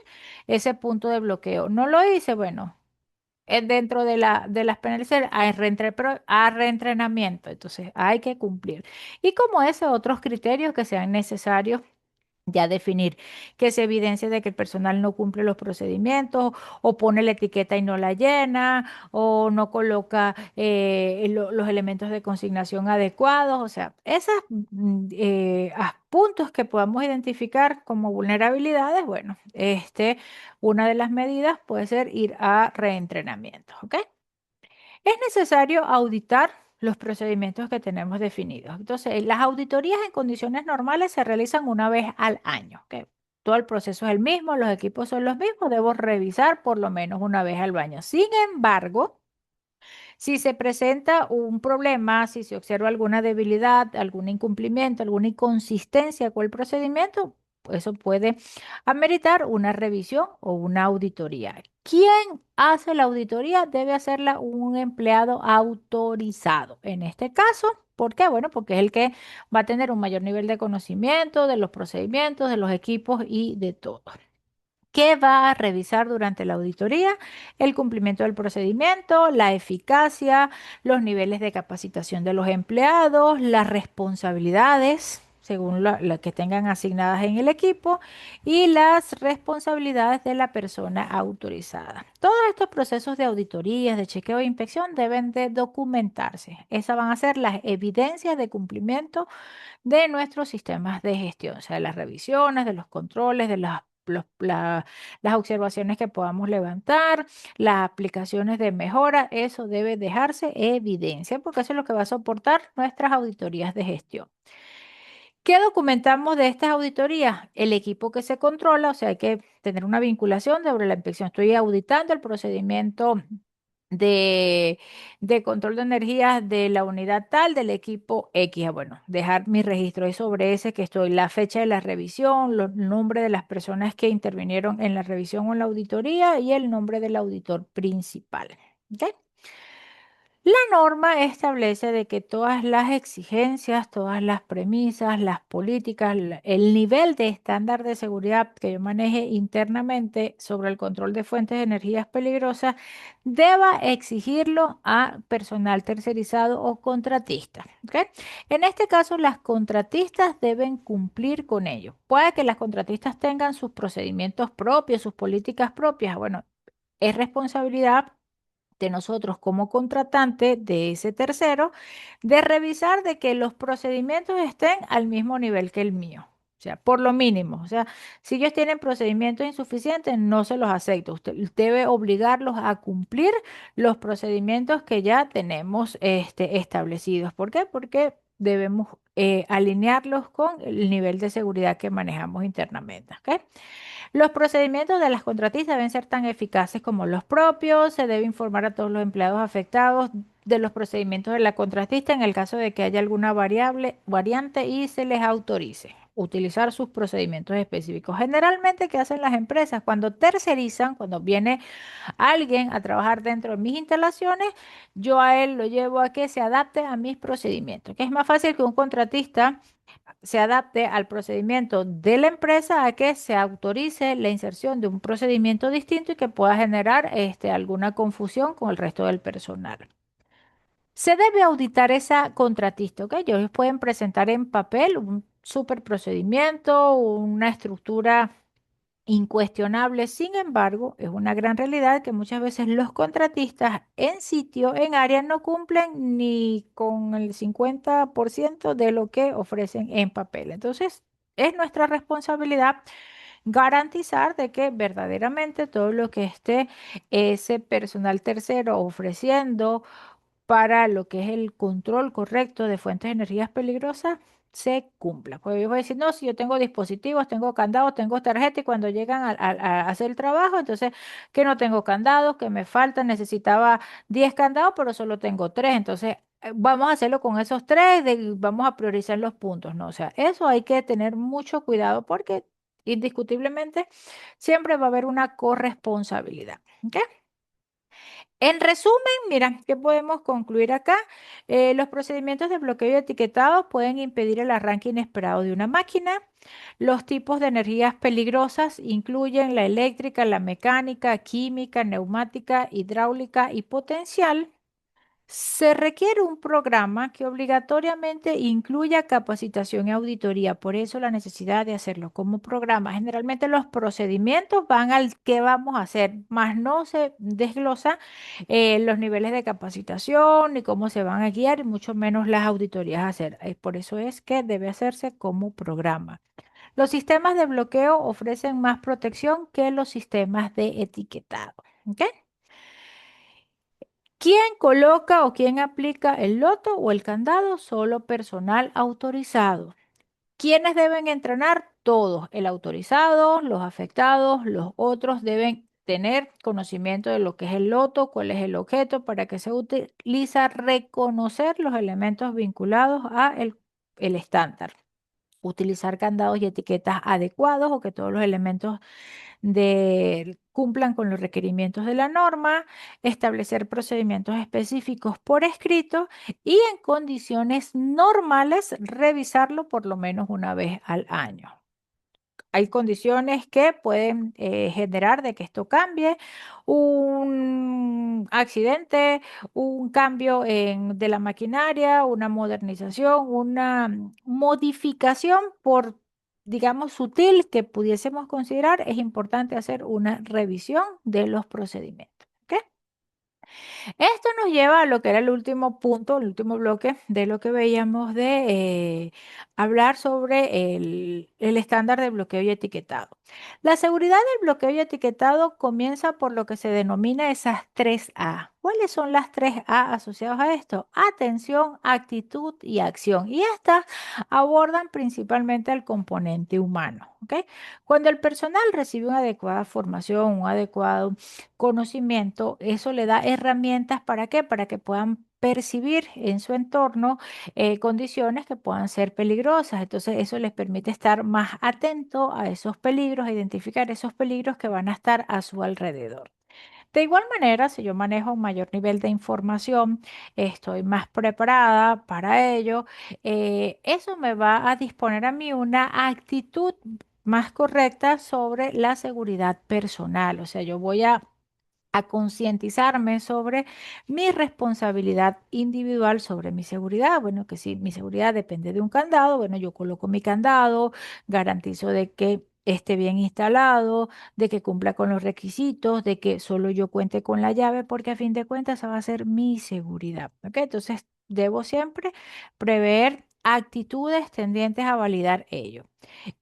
ese punto de bloqueo. No lo hice, bueno, es dentro de las penalidades a reentrenamiento. Entonces hay que cumplir. Y como ese, otros criterios que sean necesarios ya definir que se evidencia de que el personal no cumple los procedimientos o pone la etiqueta y no la llena o no coloca los elementos de consignación adecuados. O sea, esos puntos que podamos identificar como vulnerabilidades, bueno, una de las medidas puede ser ir a reentrenamiento, ¿ok? Es necesario auditar los procedimientos que tenemos definidos. Entonces, las auditorías en condiciones normales se realizan una vez al año, ¿ok? Todo el proceso es el mismo, los equipos son los mismos, debo revisar por lo menos una vez al año. Sin embargo, si se presenta un problema, si se observa alguna debilidad, algún incumplimiento, alguna inconsistencia con el procedimiento, eso puede ameritar una revisión o una auditoría. ¿Quién hace la auditoría? Debe hacerla un empleado autorizado. En este caso, ¿por qué? Bueno, porque es el que va a tener un mayor nivel de conocimiento de los procedimientos, de los equipos y de todo. ¿Qué va a revisar durante la auditoría? El cumplimiento del procedimiento, la eficacia, los niveles de capacitación de los empleados, las responsabilidades, según la que tengan asignadas en el equipo, y las responsabilidades de la persona autorizada. Todos estos procesos de auditorías, de chequeo e inspección deben de documentarse. Esas van a ser las evidencias de cumplimiento de nuestros sistemas de gestión, o sea, de las revisiones, de los controles, de las observaciones que podamos levantar, las aplicaciones de mejora, eso debe dejarse evidencia porque eso es lo que va a soportar nuestras auditorías de gestión. ¿Qué documentamos de estas auditorías? El equipo que se controla, o sea, hay que tener una vinculación sobre la inspección. Estoy auditando el procedimiento de, de control de energía de la unidad tal del equipo X. Bueno, dejar mi registro ahí sobre ese que estoy, la fecha de la revisión, los nombres de las personas que intervinieron en la revisión o en la auditoría y el nombre del auditor principal. ¿Ok? La norma establece de que todas las exigencias, todas las premisas, las políticas, el nivel de estándar de seguridad que yo maneje internamente sobre el control de fuentes de energías peligrosas deba exigirlo a personal tercerizado o contratista. ¿Ok? En este caso, las contratistas deben cumplir con ello. Puede que las contratistas tengan sus procedimientos propios, sus políticas propias. Bueno, es responsabilidad de nosotros como contratante de ese tercero, de revisar de que los procedimientos estén al mismo nivel que el mío. O sea, por lo mínimo. O sea, si ellos tienen procedimientos insuficientes, no se los acepta. Usted debe obligarlos a cumplir los procedimientos que ya tenemos establecidos. ¿Por qué? Porque debemos alinearlos con el nivel de seguridad que manejamos internamente. ¿Ok? Los procedimientos de las contratistas deben ser tan eficaces como los propios. Se debe informar a todos los empleados afectados de los procedimientos de la contratista en el caso de que haya alguna variante y se les autorice utilizar sus procedimientos específicos. Generalmente, ¿qué hacen las empresas? Cuando tercerizan, cuando viene alguien a trabajar dentro de mis instalaciones, yo a él lo llevo a que se adapte a mis procedimientos, que es más fácil que un contratista se adapte al procedimiento de la empresa a que se autorice la inserción de un procedimiento distinto y que pueda generar alguna confusión con el resto del personal. Se debe auditar esa contratista, ¿ok? Ellos pueden presentar en papel un super procedimiento, una estructura incuestionable. Sin embargo, es una gran realidad que muchas veces los contratistas en sitio, en área, no cumplen ni con el 50% de lo que ofrecen en papel. Entonces, es nuestra responsabilidad garantizar de que verdaderamente todo lo que esté ese personal tercero ofreciendo para lo que es el control correcto de fuentes de energías peligrosas se cumpla. Pues yo voy a decir, no, si yo tengo dispositivos, tengo candados, tengo tarjeta y cuando llegan a hacer el trabajo, entonces que no tengo candados, que me faltan, necesitaba 10 candados, pero solo tengo 3, entonces vamos a hacerlo con esos 3, vamos a priorizar los puntos, ¿no? O sea, eso hay que tener mucho cuidado porque indiscutiblemente siempre va a haber una corresponsabilidad. ¿Ok? En resumen, mira, ¿qué podemos concluir acá? Los procedimientos de bloqueo y etiquetado pueden impedir el arranque inesperado de una máquina. Los tipos de energías peligrosas incluyen la eléctrica, la mecánica, química, neumática, hidráulica y potencial. Se requiere un programa que obligatoriamente incluya capacitación y auditoría, por eso la necesidad de hacerlo como programa. Generalmente los procedimientos van al qué vamos a hacer, más no se desglosa los niveles de capacitación ni cómo se van a guiar y mucho menos las auditorías a hacer. Por eso es que debe hacerse como programa. Los sistemas de bloqueo ofrecen más protección que los sistemas de etiquetado. ¿Ok? ¿Quién coloca o quién aplica el loto o el candado? Solo personal autorizado. ¿Quiénes deben entrenar? Todos. El autorizado, los afectados, los otros deben tener conocimiento de lo que es el loto, cuál es el objeto, para qué se utiliza, reconocer los elementos vinculados a el estándar, utilizar candados y etiquetas adecuados o que todos los elementos cumplan con los requerimientos de la norma, establecer procedimientos específicos por escrito y en condiciones normales revisarlo por lo menos una vez al año. Hay condiciones que pueden generar de que esto cambie, un accidente, un cambio de la maquinaria, una modernización, una modificación por, digamos, sutil que pudiésemos considerar, es importante hacer una revisión de los procedimientos. ¿Ok? Esto nos lleva a lo que era el último punto, el último bloque de lo que veíamos de hablar sobre el estándar de bloqueo y etiquetado. La seguridad del bloqueo y etiquetado comienza por lo que se denomina esas 3A. ¿Cuáles son las 3A asociadas a esto? Atención, actitud y acción. Y estas abordan principalmente al componente humano. ¿Ok? Cuando el personal recibe una adecuada formación, un adecuado conocimiento, eso le da herramientas para qué, para que puedan percibir en su entorno condiciones que puedan ser peligrosas. Entonces, eso les permite estar más atento a esos peligros, a identificar esos peligros que van a estar a su alrededor. De igual manera, si yo manejo un mayor nivel de información, estoy más preparada para ello, eso me va a disponer a mí una actitud más correcta sobre la seguridad personal. O sea, yo voy a concientizarme sobre mi responsabilidad individual sobre mi seguridad. Bueno, que si mi seguridad depende de un candado, bueno, yo coloco mi candado, garantizo de que esté bien instalado, de que cumpla con los requisitos, de que solo yo cuente con la llave, porque a fin de cuentas esa va a ser mi seguridad. ¿Ok? Entonces, debo siempre prever actitudes tendientes a validar ello.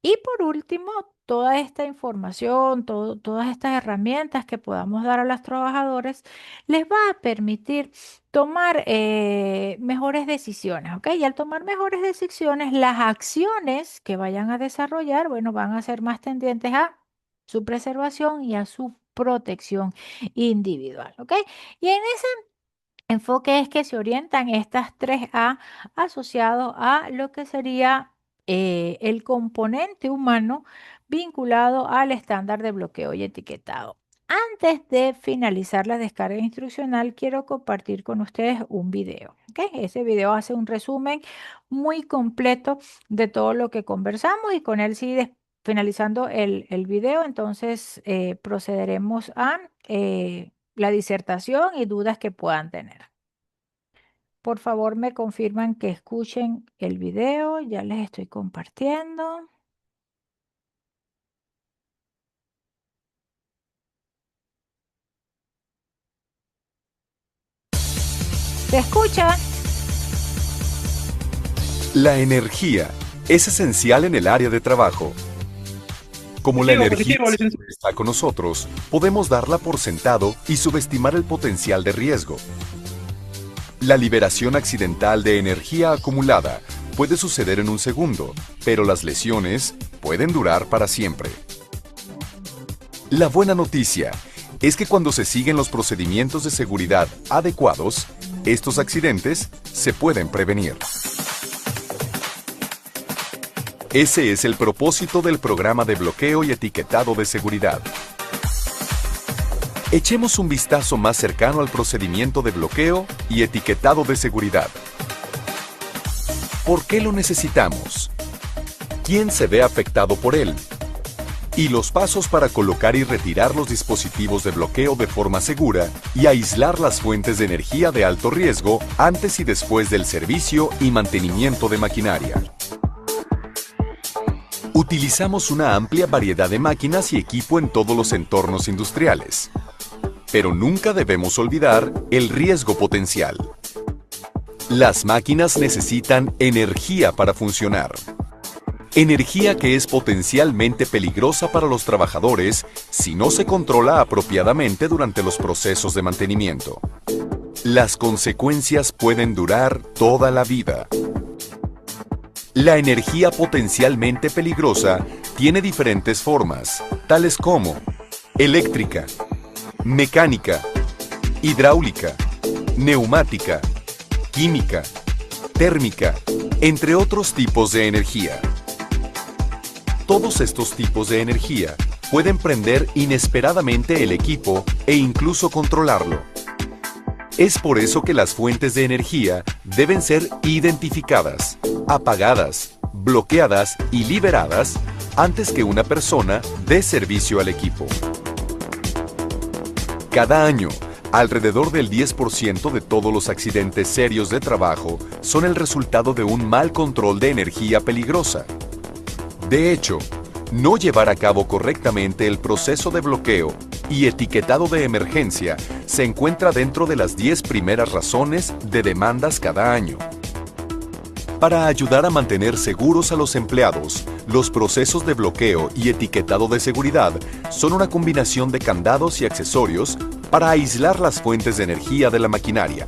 Y por último, toda esta información, todas estas herramientas que podamos dar a los trabajadores les va a permitir tomar mejores decisiones, ¿ok? Y al tomar mejores decisiones, las acciones que vayan a desarrollar, bueno, van a ser más tendientes a su preservación y a su protección individual, ¿ok? Y en ese enfoque es que se orientan estas 3A asociados a lo que sería el componente humano vinculado al estándar de bloqueo y etiquetado. Antes de finalizar la descarga instruccional, quiero compartir con ustedes un video. ¿Ok? Ese video hace un resumen muy completo de todo lo que conversamos y con él sí, finalizando el video, entonces procederemos a la disertación y dudas que puedan tener. Por favor, me confirman que escuchen el video. Ya les estoy compartiendo. ¿Se escucha? La energía es esencial en el área de trabajo. Como la Positivo, energía positivo, siempre licenciado. está con nosotros, podemos darla por sentado y subestimar el potencial de riesgo. La liberación accidental de energía acumulada puede suceder en un segundo, pero las lesiones pueden durar para siempre. La buena noticia es que cuando se siguen los procedimientos de seguridad adecuados, estos accidentes se pueden prevenir. Ese es el propósito del programa de bloqueo y etiquetado de seguridad. Echemos un vistazo más cercano al procedimiento de bloqueo y etiquetado de seguridad. ¿Por qué lo necesitamos? ¿Quién se ve afectado por él? Y los pasos para colocar y retirar los dispositivos de bloqueo de forma segura y aislar las fuentes de energía de alto riesgo antes y después del servicio y mantenimiento de maquinaria. Utilizamos una amplia variedad de máquinas y equipo en todos los entornos industriales. Pero nunca debemos olvidar el riesgo potencial. Las máquinas necesitan energía para funcionar. Energía que es potencialmente peligrosa para los trabajadores si no se controla apropiadamente durante los procesos de mantenimiento. Las consecuencias pueden durar toda la vida. La energía potencialmente peligrosa tiene diferentes formas, tales como eléctrica, mecánica, hidráulica, neumática, química, térmica, entre otros tipos de energía. Todos estos tipos de energía pueden prender inesperadamente el equipo e incluso controlarlo. Es por eso que las fuentes de energía deben ser identificadas, apagadas, bloqueadas y liberadas antes que una persona dé servicio al equipo. Cada año, alrededor del 10% de todos los accidentes serios de trabajo son el resultado de un mal control de energía peligrosa. De hecho, no llevar a cabo correctamente el proceso de bloqueo y etiquetado de emergencia se encuentra dentro de las 10 primeras razones de demandas cada año. Para ayudar a mantener seguros a los empleados, los procesos de bloqueo y etiquetado de seguridad son una combinación de candados y accesorios para aislar las fuentes de energía de la maquinaria.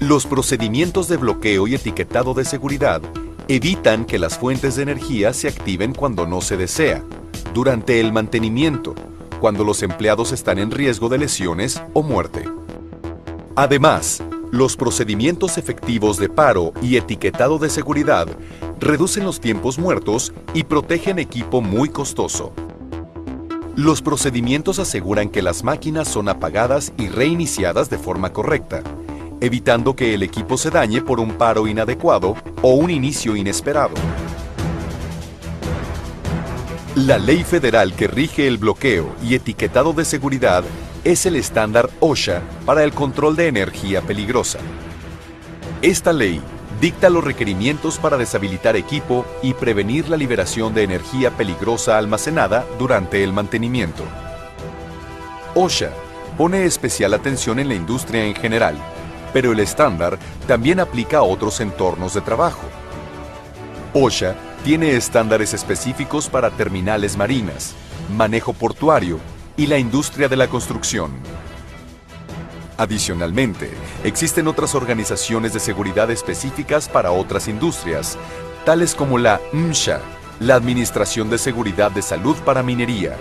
Los procedimientos de bloqueo y etiquetado de seguridad evitan que las fuentes de energía se activen cuando no se desea, durante el mantenimiento, cuando los empleados están en riesgo de lesiones o muerte. Además, los procedimientos efectivos de paro y etiquetado de seguridad reducen los tiempos muertos y protegen equipo muy costoso. Los procedimientos aseguran que las máquinas son apagadas y reiniciadas de forma correcta, evitando que el equipo se dañe por un paro inadecuado o un inicio inesperado. La ley federal que rige el bloqueo y etiquetado de seguridad es el estándar OSHA para el control de energía peligrosa. Esta ley dicta los requerimientos para deshabilitar equipo y prevenir la liberación de energía peligrosa almacenada durante el mantenimiento. OSHA pone especial atención en la industria en general, pero el estándar también aplica a otros entornos de trabajo. OSHA tiene estándares específicos para terminales marinas, manejo portuario y la industria de la construcción. Adicionalmente, existen otras organizaciones de seguridad específicas para otras industrias, tales como la MSHA, la Administración de Seguridad de Salud para Minería.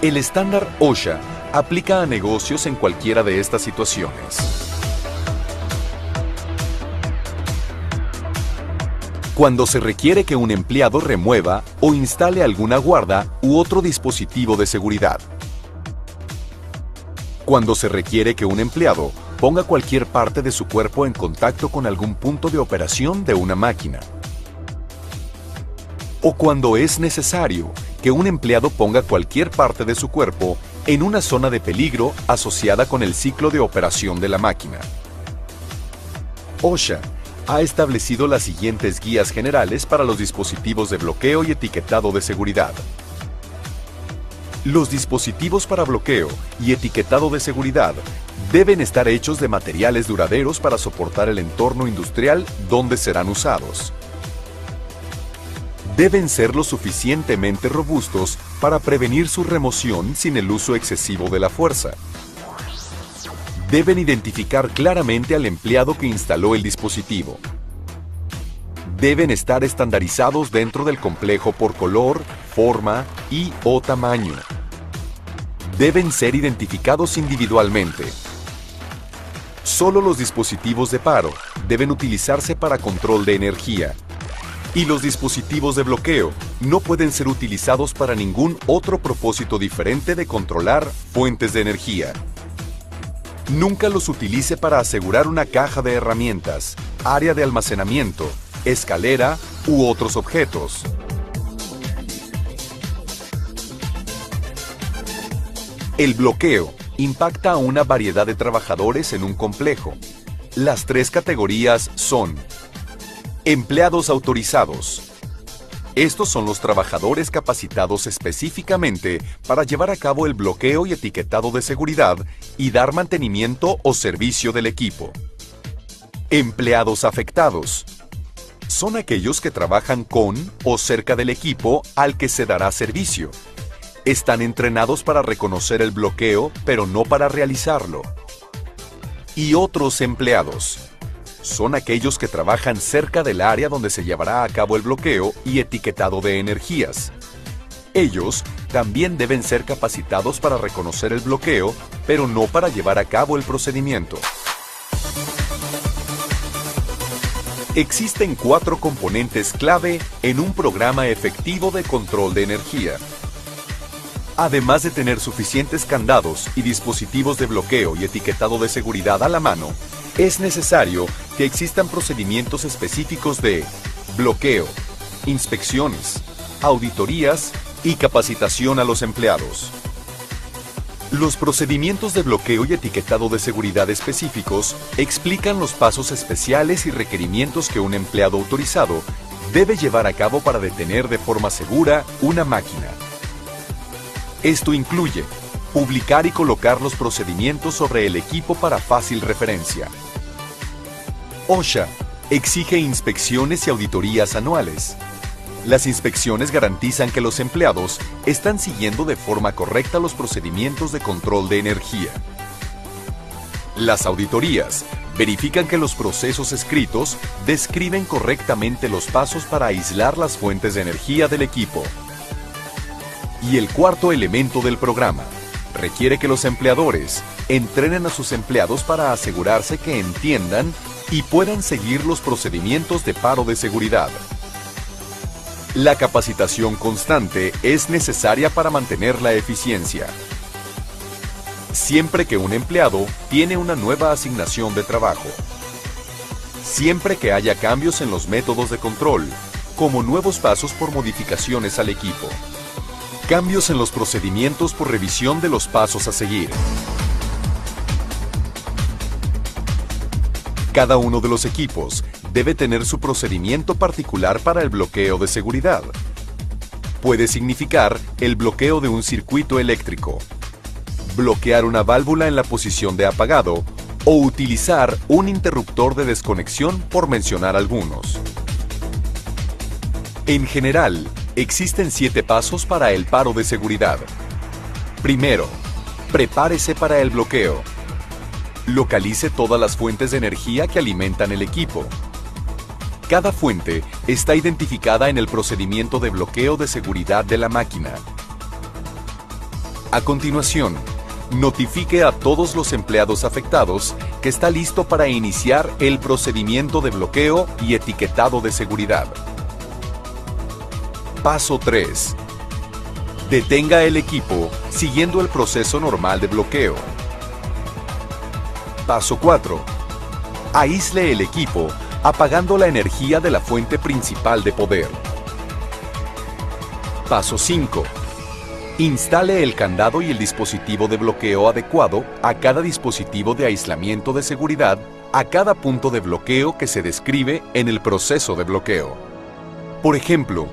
El estándar OSHA aplica a negocios en cualquiera de estas situaciones. Cuando se requiere que un empleado remueva o instale alguna guarda u otro dispositivo de seguridad. Cuando se requiere que un empleado ponga cualquier parte de su cuerpo en contacto con algún punto de operación de una máquina. O cuando es necesario que un empleado ponga cualquier parte de su cuerpo en una zona de peligro asociada con el ciclo de operación de la máquina. OSHA ha establecido las siguientes guías generales para los dispositivos de bloqueo y etiquetado de seguridad. Los dispositivos para bloqueo y etiquetado de seguridad deben estar hechos de materiales duraderos para soportar el entorno industrial donde serán usados. Deben ser lo suficientemente robustos para prevenir su remoción sin el uso excesivo de la fuerza. Deben identificar claramente al empleado que instaló el dispositivo. Deben estar estandarizados dentro del complejo por color, forma y/o tamaño. Deben ser identificados individualmente. Solo los dispositivos de paro deben utilizarse para control de energía y los dispositivos de bloqueo no pueden ser utilizados para ningún otro propósito diferente de controlar fuentes de energía. Nunca los utilice para asegurar una caja de herramientas, área de almacenamiento, escalera u otros objetos. El bloqueo impacta a una variedad de trabajadores en un complejo. Las tres categorías son: empleados autorizados. Estos son los trabajadores capacitados específicamente para llevar a cabo el bloqueo y etiquetado de seguridad y dar mantenimiento o servicio del equipo. Empleados afectados. Son aquellos que trabajan con o cerca del equipo al que se dará servicio. Están entrenados para reconocer el bloqueo, pero no para realizarlo. Y otros empleados. Son aquellos que trabajan cerca del área donde se llevará a cabo el bloqueo y etiquetado de energías. Ellos también deben ser capacitados para reconocer el bloqueo, pero no para llevar a cabo el procedimiento. Existen 4 componentes clave en un programa efectivo de control de energía. Además de tener suficientes candados y dispositivos de bloqueo y etiquetado de seguridad a la mano, es necesario que existan procedimientos específicos de bloqueo, inspecciones, auditorías y capacitación a los empleados. Los procedimientos de bloqueo y etiquetado de seguridad específicos explican los pasos especiales y requerimientos que un empleado autorizado debe llevar a cabo para detener de forma segura una máquina. Esto incluye publicar y colocar los procedimientos sobre el equipo para fácil referencia. OSHA exige inspecciones y auditorías anuales. Las inspecciones garantizan que los empleados están siguiendo de forma correcta los procedimientos de control de energía. Las auditorías verifican que los procesos escritos describen correctamente los pasos para aislar las fuentes de energía del equipo. Y el cuarto elemento del programa requiere que los empleadores entrenen a sus empleados para asegurarse que entiendan y puedan seguir los procedimientos de paro de seguridad. La capacitación constante es necesaria para mantener la eficiencia. Siempre que un empleado tiene una nueva asignación de trabajo. Siempre que haya cambios en los métodos de control, como nuevos pasos por modificaciones al equipo. Cambios en los procedimientos por revisión de los pasos a seguir. Cada uno de los equipos debe tener su procedimiento particular para el bloqueo de seguridad. Puede significar el bloqueo de un circuito eléctrico, bloquear una válvula en la posición de apagado o utilizar un interruptor de desconexión, por mencionar algunos. En general, existen 7 pasos para el paro de seguridad. Primero, prepárese para el bloqueo. Localice todas las fuentes de energía que alimentan el equipo. Cada fuente está identificada en el procedimiento de bloqueo de seguridad de la máquina. A continuación, notifique a todos los empleados afectados que está listo para iniciar el procedimiento de bloqueo y etiquetado de seguridad. Paso 3. Detenga el equipo siguiendo el proceso normal de bloqueo. Paso 4. Aísle el equipo apagando la energía de la fuente principal de poder. Paso 5. Instale el candado y el dispositivo de bloqueo adecuado a cada dispositivo de aislamiento de seguridad a cada punto de bloqueo que se describe en el proceso de bloqueo. Por ejemplo,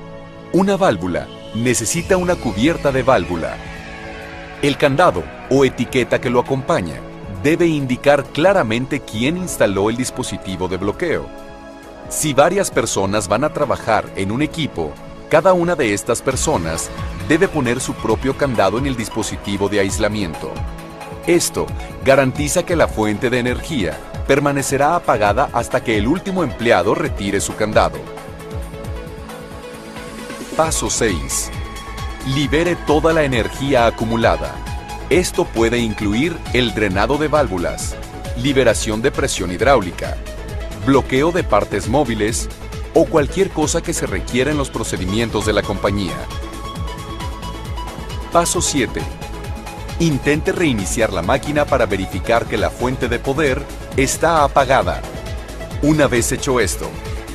una válvula necesita una cubierta de válvula. El candado o etiqueta que lo acompaña debe indicar claramente quién instaló el dispositivo de bloqueo. Si varias personas van a trabajar en un equipo, cada una de estas personas debe poner su propio candado en el dispositivo de aislamiento. Esto garantiza que la fuente de energía permanecerá apagada hasta que el último empleado retire su candado. Paso 6. Libere toda la energía acumulada. Esto puede incluir el drenado de válvulas, liberación de presión hidráulica, bloqueo de partes móviles o cualquier cosa que se requiera en los procedimientos de la compañía. Paso 7. Intente reiniciar la máquina para verificar que la fuente de poder está apagada. Una vez hecho esto,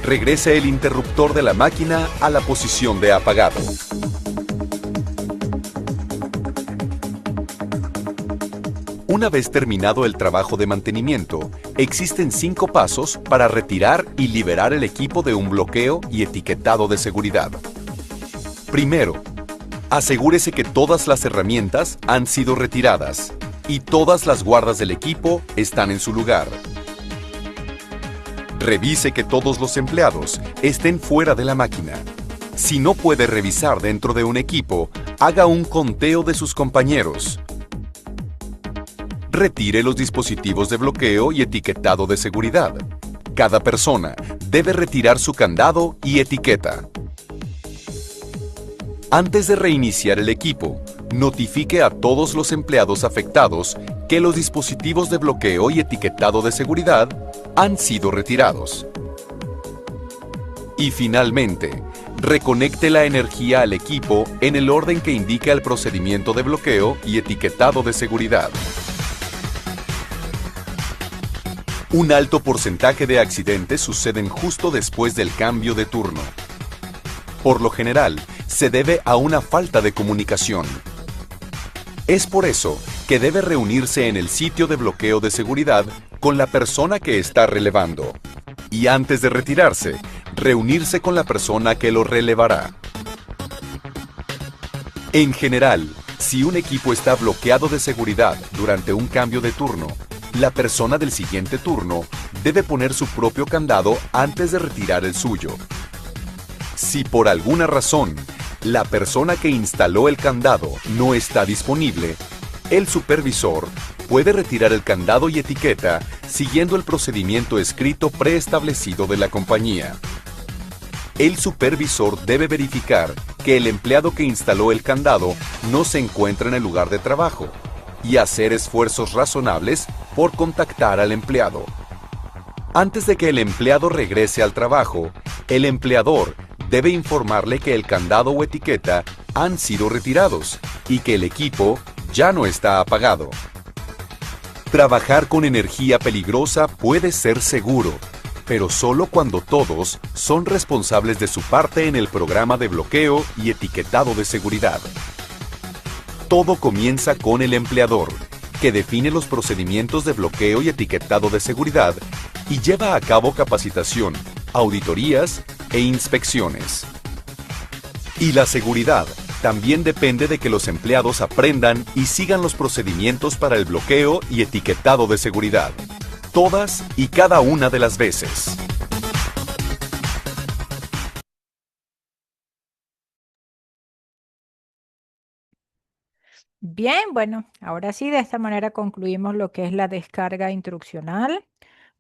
regrese el interruptor de la máquina a la posición de apagado. Una vez terminado el trabajo de mantenimiento, existen 5 pasos para retirar y liberar el equipo de un bloqueo y etiquetado de seguridad. Primero, asegúrese que todas las herramientas han sido retiradas y todas las guardas del equipo están en su lugar. Revise que todos los empleados estén fuera de la máquina. Si no puede revisar dentro de un equipo, haga un conteo de sus compañeros. Retire los dispositivos de bloqueo y etiquetado de seguridad. Cada persona debe retirar su candado y etiqueta. Antes de reiniciar el equipo, notifique a todos los empleados afectados que los dispositivos de bloqueo y etiquetado de seguridad han sido retirados. Y finalmente, reconecte la energía al equipo en el orden que indica el procedimiento de bloqueo y etiquetado de seguridad. Un alto porcentaje de accidentes suceden justo después del cambio de turno. Por lo general, se debe a una falta de comunicación. Es por eso que debe reunirse en el sitio de bloqueo de seguridad con la persona que está relevando. Y antes de retirarse, reunirse con la persona que lo relevará. En general, si un equipo está bloqueado de seguridad durante un cambio de turno, la persona del siguiente turno debe poner su propio candado antes de retirar el suyo. Si por alguna razón la persona que instaló el candado no está disponible, el supervisor puede retirar el candado y etiqueta siguiendo el procedimiento escrito preestablecido de la compañía. El supervisor debe verificar que el empleado que instaló el candado no se encuentra en el lugar de trabajo y hacer esfuerzos razonables por contactar al empleado. Antes de que el empleado regrese al trabajo, el empleador debe informarle que el candado o etiqueta han sido retirados y que el equipo ya no está apagado. Trabajar con energía peligrosa puede ser seguro, pero solo cuando todos son responsables de su parte en el programa de bloqueo y etiquetado de seguridad. Todo comienza con el empleador, que define los procedimientos de bloqueo y etiquetado de seguridad y lleva a cabo capacitación, auditorías e inspecciones. Y la seguridad también depende de que los empleados aprendan y sigan los procedimientos para el bloqueo y etiquetado de seguridad, todas y cada una de las veces. Bien, bueno, ahora sí, de esta manera concluimos lo que es la descarga instruccional.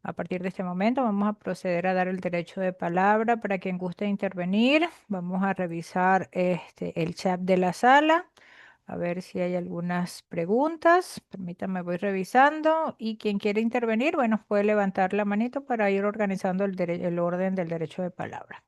A partir de este momento vamos a proceder a dar el derecho de palabra para quien guste intervenir. Vamos a revisar el chat de la sala, a ver si hay algunas preguntas. Permítanme, voy revisando. Y quien quiere intervenir, bueno, puede levantar la manito para ir organizando el orden del derecho de palabra.